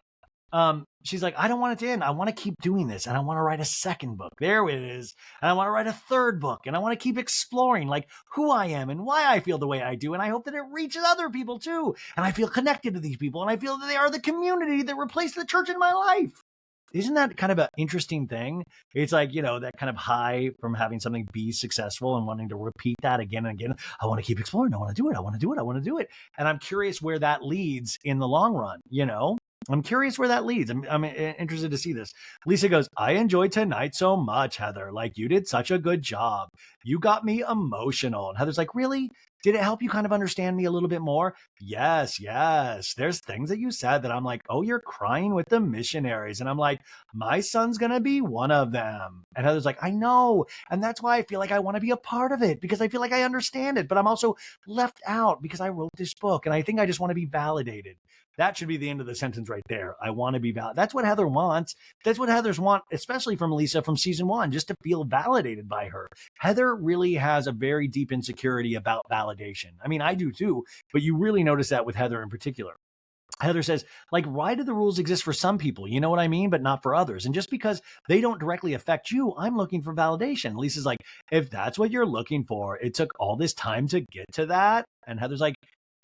She's like, I don't want it to end. I want to keep doing this. And I want to write a second book. There it is. And I want to write a third book. And I want to keep exploring like who I am and why I feel the way I do. And I hope that it reaches other people too. And I feel connected to these people. And I feel that they are the community that replaced the church in my life. Isn't that kind of an interesting thing? It's like, that kind of high from having something be successful and wanting to repeat that again and again. I want to keep exploring. I want to do it. I want to do it. I want to do it. And I'm curious where that leads in the long run, I'm curious where that leads. I'm interested to see this. Lisa goes, I enjoyed tonight so much, Heather. Like, you did such a good job. You got me emotional. And Heather's like, really? Did it help you kind of understand me a little bit more? Yes. There's things that you said that I'm like, oh, you're crying with the missionaries. And I'm like, my son's going to be one of them. And Heather's like, I know. And that's why I feel like I want to be a part of it, because I feel like I understand it. But I'm also left out because I wrote this book. And I think I just want to be validated. That should be the end of the sentence right there. I want to be validated. That's what Heather wants. That's what Heather's want, especially from Lisa from season 1, just to feel validated by her. Heather really has a very deep insecurity about validation. I mean, I do too, but you really notice that with Heather in particular. Heather says, like, why do the rules exist for some people? You know what I mean? But not for others. And just because they don't directly affect you, I'm looking for validation. Lisa's like, if that's what you're looking for, it took all this time to get to that. And Heather's like,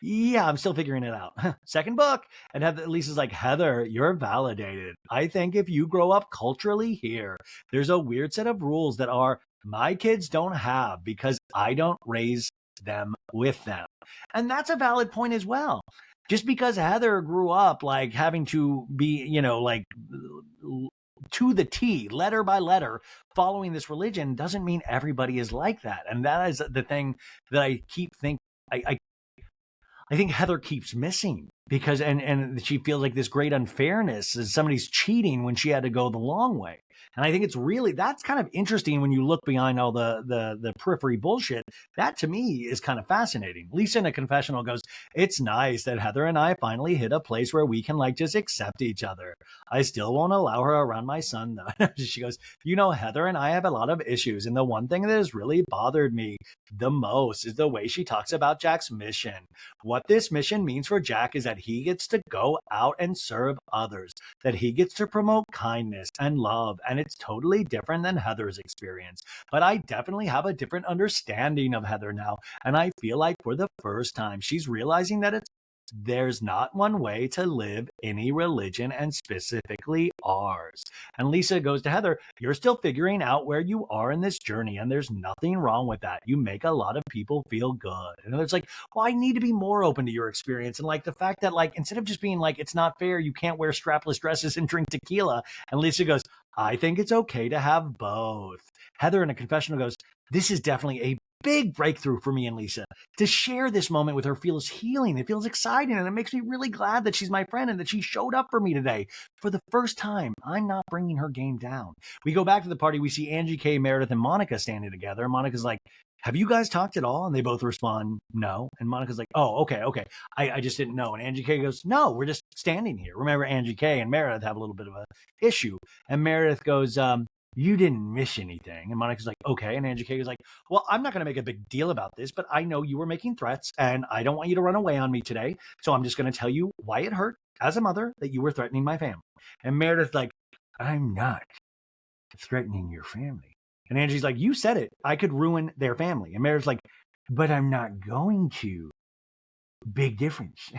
Yeah, I'm still figuring it out. Second book. And Lisa's like, Heather, you're validated. I think if you grow up culturally here, there's a weird set of rules that are my kids don't have because I don't raise them with them. And that's a valid point as well. Just because Heather grew up like having to be, like to the T, letter by letter, following this religion doesn't mean everybody is like that. And that is the thing that I keep thinking. I think Heather keeps missing because and she feels like this great unfairness as somebody's cheating when she had to go the long way. And I think it's really, that's kind of interesting when you look behind all the periphery bullshit. That to me is kind of fascinating. Lisa in a confessional goes, it's nice that Heather and I finally hit a place where we can like just accept each other. I still won't allow her around my son though. She goes, Heather and I have a lot of issues. And the one thing that has really bothered me the most is the way she talks about Jack's mission. What this mission means for Jack is that he gets to go out and serve others, that he gets to promote kindness and love. And it's totally different than Heather's experience. But I definitely have a different understanding of Heather now. And I feel like for the first time, she's realizing that there's not one way to live any religion, and specifically ours. And Lisa goes to Heather, you're still figuring out where you are in this journey, and there's nothing wrong with that. You make a lot of people feel good. And it's like, well, I need to be more open to your experience. And like the fact that like, instead of just being like, it's not fair, you can't wear strapless dresses and drink tequila. And Lisa goes, I think it's okay to have both. Heather in a confessional goes, this is definitely a big breakthrough for me and Lisa. To share this moment with her feels healing. It feels exciting, and it makes me really glad that she's my friend and that she showed up for me today. For the first time, I'm not bringing her game down. We go back to the party. We see Angie K, Meredith, and Monica standing together. And Monica's like, have you guys talked at all? And they both respond, no. And Monica's like, oh, okay. I just didn't know. And Angie K goes, no, we're just standing here. Remember, Angie K and Meredith have a little bit of an issue. And Meredith goes, you didn't miss anything. And Monica's like, okay. And Angie K is like, well, I'm not going to make a big deal about this, but I know you were making threats and I don't want you to run away on me today. So I'm just going to tell you why it hurt as a mother that you were threatening my family. And Meredith's like, I'm not threatening your family. And Angie's like, you said it. I could ruin their family. And Meredith's like, but I'm not going to. Big difference.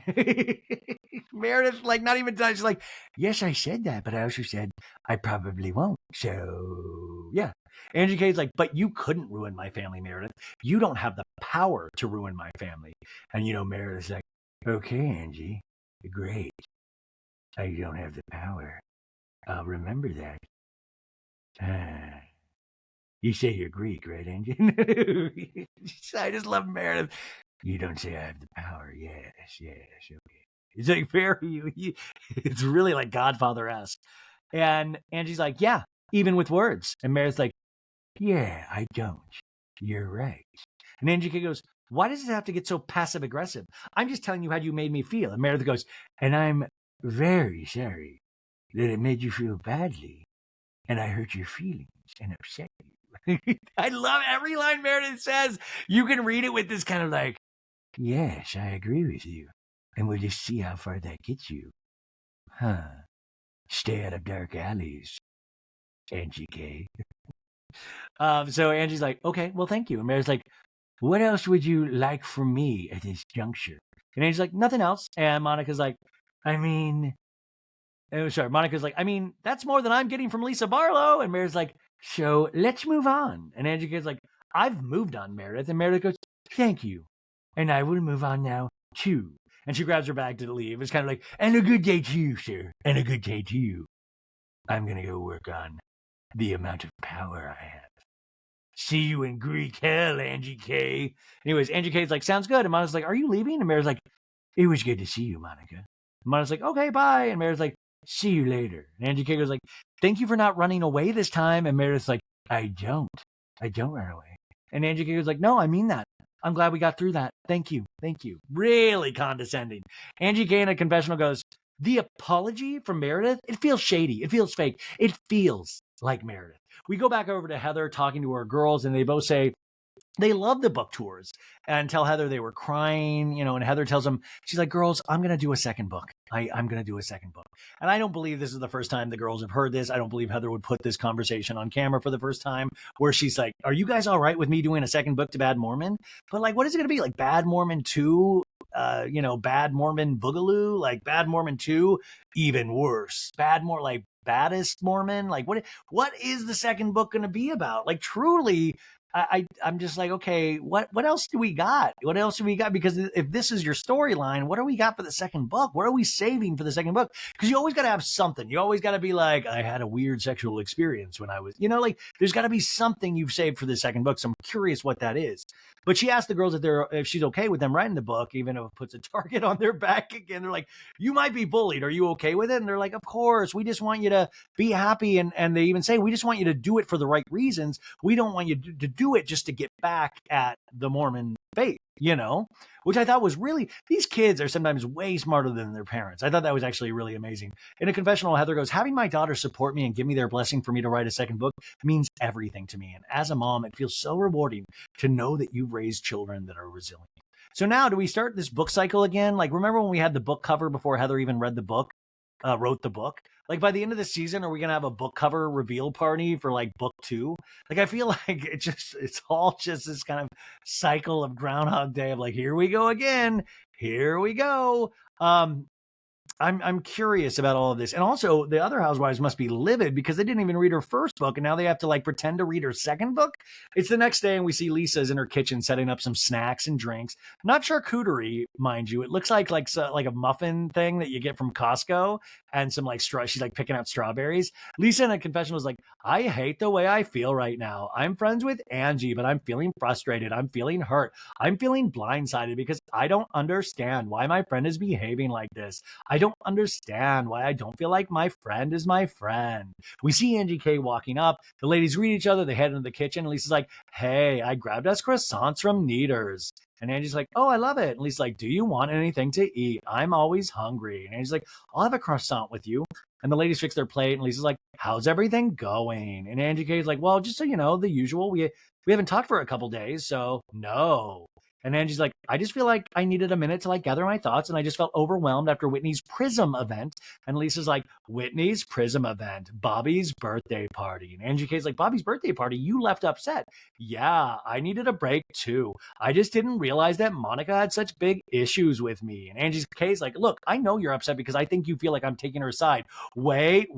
Meredith, like, not even time. She's like, yes, I said that, but I also said I probably won't. So, yeah. Angie K's like, but you couldn't ruin my family, Meredith. You don't have the power to ruin my family. And, Meredith's like, okay, Angie, great. I don't have the power. I'll remember that. You say you're Greek, right, Angie? I just love Meredith. You don't say I have the power. Yes, okay. It's like it's really like Godfather-esque. And Angie's like, yeah, even with words. And Meredith's like, yeah, I don't. You're right. And Angie goes, why does it have to get so passive-aggressive? I'm just telling you how you made me feel. And Meredith goes, and I'm very sorry that it made you feel badly. And I hurt your feelings and upset you. I love every line Meredith says. You can read it with this kind of like, yes, I agree with you. And we'll just see how far that gets you. Stay out of dark alleys, Angie K. So Angie's like, okay, well, thank you. And Mary's like, what else would you like from me at this juncture? And Angie's like, nothing else. And Monica's like, Monica's like, that's more than I'm getting from Lisa Barlow. And Mary's like, so let's move on. And Angie K's like, I've moved on, Meredith. And Meredith goes, thank you. And I will move on now, too. And she grabs her bag to leave. It's kind of like, and a good day to you, sir. And a good day to you. I'm going to go work on the amount of power I have. See you in Greek hell, Angie K. Anyways, Angie K's like, sounds good. And Monica's like, are you leaving? And Mary's like, it was good to see you, Monica. And Monica's like, okay, bye. And Mary's like, see you later. And Angie K goes like, thank you for not running away this time. And Meredith's like, I don't run away. And Angie K goes like, no, I mean that. I'm glad we got through that. Thank you. Really condescending. Angie K in a confessional goes, the apology from Meredith, it feels shady. It feels fake. It feels like Meredith. We go back over to Heather talking to her girls, and they both say they love the book tours and tell Heather they were crying, and Heather tells them, she's like, girls, I'm going to do a second book. I'm going to do a second book. And I don't believe this is the first time the girls have heard this. I don't believe Heather would put this conversation on camera for the first time where she's like, are you guys all right with me doing a second book to Bad Mormon? But like, what is it going to be? Like Bad Mormon 2, Bad Mormon Boogaloo, like Bad Mormon 2, even worse. Like Baddest Mormon. Like what is the second book going to be about? Like truly, I'm just like, okay, what else do we got? What else do we got? Because if this is your storyline, what do we got for the second book? What are we saving for the second book? Because you always got to have something. You always got to be like, I had a weird sexual experience when I was, like there's got to be something you've saved for the second book. So I'm curious what that is. But she asked the girls if she's okay with them writing the book, even if it puts a target on their back again. They're like, you might be bullied. Are you okay with it? And they're like, of course. We just want you to be happy. And they even say, we just want you to do it for the right reasons. We don't want you to do it just to get back at the Mormon faith, which I thought was really, these kids are sometimes way smarter than their parents. I thought that was actually really amazing. In a confessional, Heather goes, having my daughter support me and give me their blessing for me to write a second book means everything to me. And as a mom, it feels so rewarding to know that you've raised children that are resilient. So now do we start this book cycle again? Like, remember when we had the book cover before Heather even wrote the book? Like by the end of the season, are we going to have a book cover reveal party for like book 2? Like, I feel like it's all just this kind of cycle of Groundhog Day of like, here we go again. Here we go. I'm curious about all of this. And also the other housewives must be livid because they didn't even read her first book. And now they have to like pretend to read her second book. It's the next day and we see Lisa's in her kitchen setting up some snacks and drinks. Not charcuterie, mind you. It looks like a muffin thing that you get from Costco and some like she's like picking out strawberries. Lisa in a confessional was like, I hate the way I feel right now. I'm friends with Angie, but I'm feeling frustrated. I'm feeling hurt. I'm feeling blindsided because I don't understand why my friend is behaving like this. I don't understand why I don't feel like my friend is my friend. We see Angie K walking up. The ladies greet each other. They head into the kitchen. And Lisa's like, hey, I grabbed us croissants from Neater's. And Angie's like, oh, I love it. And Lisa's like, do you want anything to eat? I'm always hungry. And Angie's like, I'll have a croissant with you. And the ladies fix their plate. And Lisa's like, how's everything going? And Angie K is like, well, just so you know, the usual. We haven't talked for a couple days, so no. And Angie's like, I just feel like I needed a minute to like gather my thoughts. And I just felt overwhelmed after Whitney's Prism event. And Lisa's like, Whitney's Prism event, Bobby's birthday party. And Angie K's like, Bobby's birthday party, you left upset. Yeah, I needed a break too. I just didn't realize that Monica had such big issues with me. And Angie K's like, look, I know you're upset because I think you feel like I'm taking her side. Wait,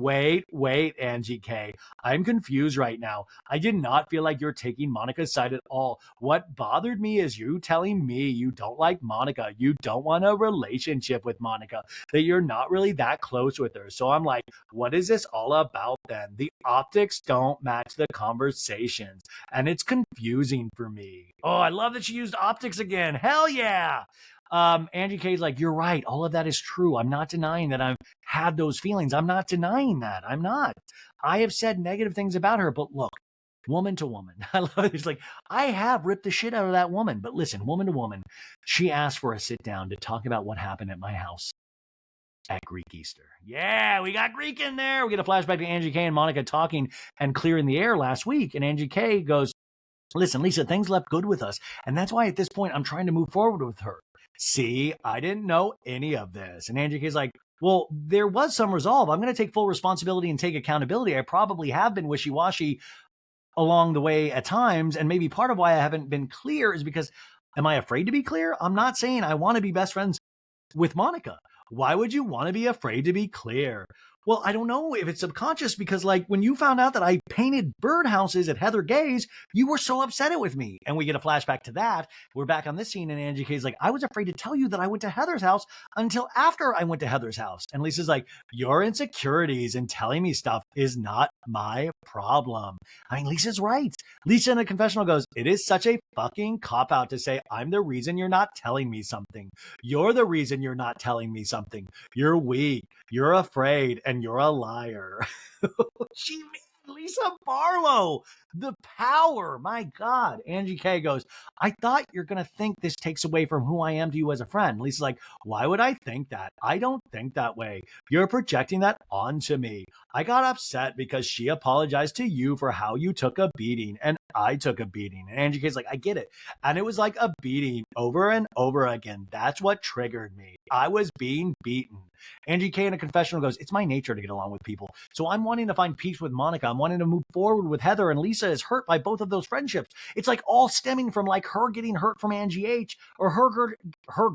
Angie K. I'm confused right now. I did not feel like you're taking Monica's side at all. What bothered me is you telling me you don't like Monica, you don't want a relationship with Monica, that you're not really that close with her. So I'm like, what is this all about then? The optics don't match the conversations, and it's confusing for me. Oh, I love that she used optics again. Hell yeah. Angie K's like, you're right. All of that is true. I'm not denying that I've had those feelings. I'm not denying that. I'm not. I have said negative things about her, but look, woman to woman. I love it. It's like, I have ripped the shit out of that woman. But listen, woman to woman, she asked for a sit down to talk about what happened at my house at Greek Easter. Yeah, we got Greek in there. We get a flashback to Angie K and Monica talking and clearing the air last week. And Angie K goes, listen, Lisa, things left good with us. And that's why at this point, I'm trying to move forward with her. See, I didn't know any of this. And Angie K's like, well, there was some resolve. I'm going to take full responsibility and take accountability. I probably have been wishy-washy along the way at times. And maybe part of why I haven't been clear is because, am I afraid to be clear? I'm not saying I want to be best friends with Monica. Why would you want to be afraid to be clear? Well, I don't know if it's subconscious because like when you found out that I painted birdhouses at Heather Gay's, you were so upset with me. And we get a flashback to that. We're back on this scene and Angie K's like, I was afraid to tell you that I went to Heather's house until after I went to Heather's house. And Lisa's like, your insecurities and telling me stuff is not my problem. I mean, Lisa's right. Lisa in a confessional goes, it is such a fucking cop-out to say I'm the reason you're not telling me something. You're the reason you're not telling me something. You're weak. You're afraid. And you're a liar. Lisa Barlow, the power. My God. Angie K goes, I thought you're going to think this takes away from who I am to you as a friend. Lisa's like, why would I think that? I don't think that way. You're projecting that onto me. I got upset because she apologized to you for how you took a beating and I took a beating. And Angie K's like, I get it. And it was like a beating over and over again. That's what triggered me. I was being beaten. Angie K in a confessional goes, it's my nature to get along with people. So I'm wanting to find peace with Monica. I'm wanting to move forward with Heather, and Lisa is hurt by both of those friendships. It's like all stemming from like her getting hurt from Angie H, or her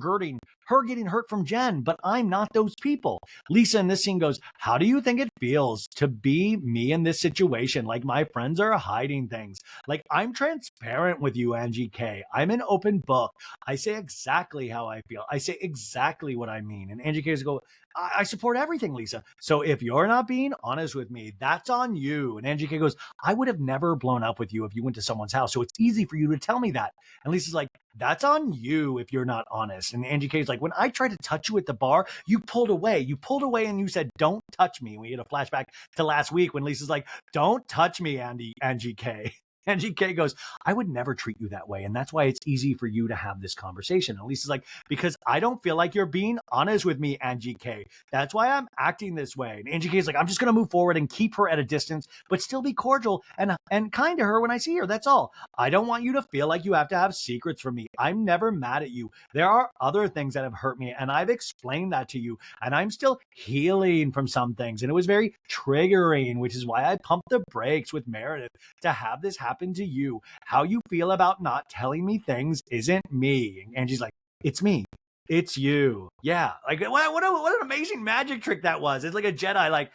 getting hurt from Jen, but I'm not those people. Lisa in this scene goes, how do you think it feels to be me in this situation? Like my friends are hiding things. Like I'm transparent with you, Angie K. I'm an open book. I say exactly how I feel. I say exactly what I mean. And Angie K is go, I support everything, Lisa. So if you're not being honest with me, that's on you. And Angie K goes, I would have never blown up with you if you went to someone's house. So it's easy for you to tell me that. And Lisa's like, that's on you if you're not honest. And Angie K is like, when I tried to touch you at the bar, you pulled away. You pulled away and you said, don't touch me. We had a flashback to last week when Lisa's like, don't touch me, Angie K. Angie K goes, I would never treat you that way. And that's why it's easy for you to have this conversation. And Lisa's like, because I don't feel like you're being honest with me, Angie K. That's why I'm acting this way. And Angie K is like, I'm just going to move forward and keep her at a distance, but still be cordial and kind to her when I see her. That's all. I don't want you to feel like you have to have secrets from me. I'm never mad at you. There are other things that have hurt me, and I've explained that to you. And I'm still healing from some things. And it was very triggering, which is why I pumped the brakes with Meredith to have this happen to you. How you feel about not telling me things isn't me. And Angie's like, it's me. It's you. Yeah. Like what an amazing magic trick that was. It's like a Jedi, like,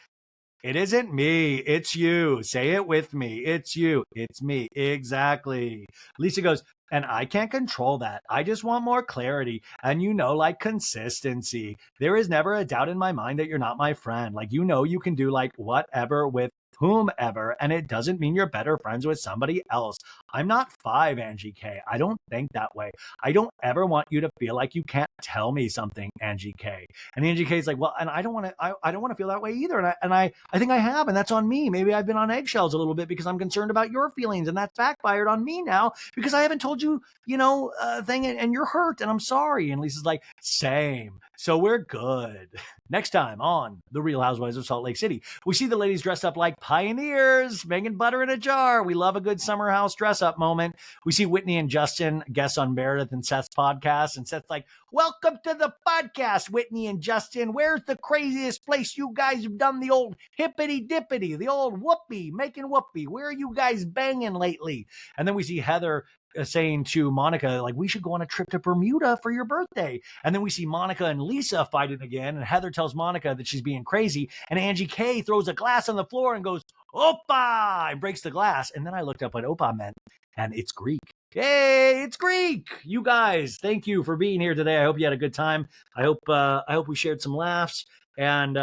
it isn't me. It's you. Say it with me. It's you. It's me. Exactly. Lisa goes, and I can't control that. I just want more clarity. And like consistency. There is never a doubt in my mind that you're not my friend. Like, you can do like whatever with whomever, and it doesn't mean you're better friends with somebody else. I'm not 5, Angie K. I don't think that way. I don't ever want you to feel like you can't tell me something, Angie K. And Angie K is like, well, and I don't want to feel that way either. And I think I have, and that's on me. Maybe I've been on eggshells a little bit because I'm concerned about your feelings, and that's backfired on me now because I haven't told you, thing, and you're hurt, and I'm sorry. And Lisa's like, same. So we're good. Next time on The Real Housewives of Salt Lake City, we see the ladies dressed up like pioneers, making butter in a jar. We love a good summer house dress-up moment. We see Whitney and Justin guests on Meredith and Seth's podcast, and Seth's like, welcome to the podcast, Whitney and Justin. Where's the craziest place you guys have done the old hippity-dippity, the old whoopee, making whoopee? Where are you guys banging lately? And then we see Heather saying to Monica, like, we should go on a trip to Bermuda for your birthday. And then we see Monica and Lisa fighting again, and Heather tells Monica that she's being crazy, and Angie K throws a glass on the floor and goes, Opa, and breaks the glass. And then I looked up what Opa meant, and it's Greek. Hey, it's Greek. You guys, thank you for being here today. I hope you had a good time. I hope we shared some laughs. And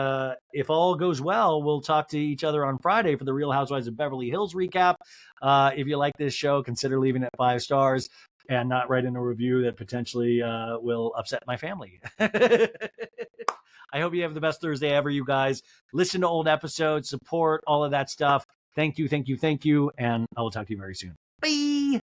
if all goes well, we'll talk to each other on Friday for the Real Housewives of Beverly Hills recap. If you like this show, consider leaving it 5 stars and not writing a review that potentially will upset my family. I hope you have the best Thursday ever, you guys. Listen to old episodes, support all of that stuff. Thank you. And I will talk to you very soon. Bye.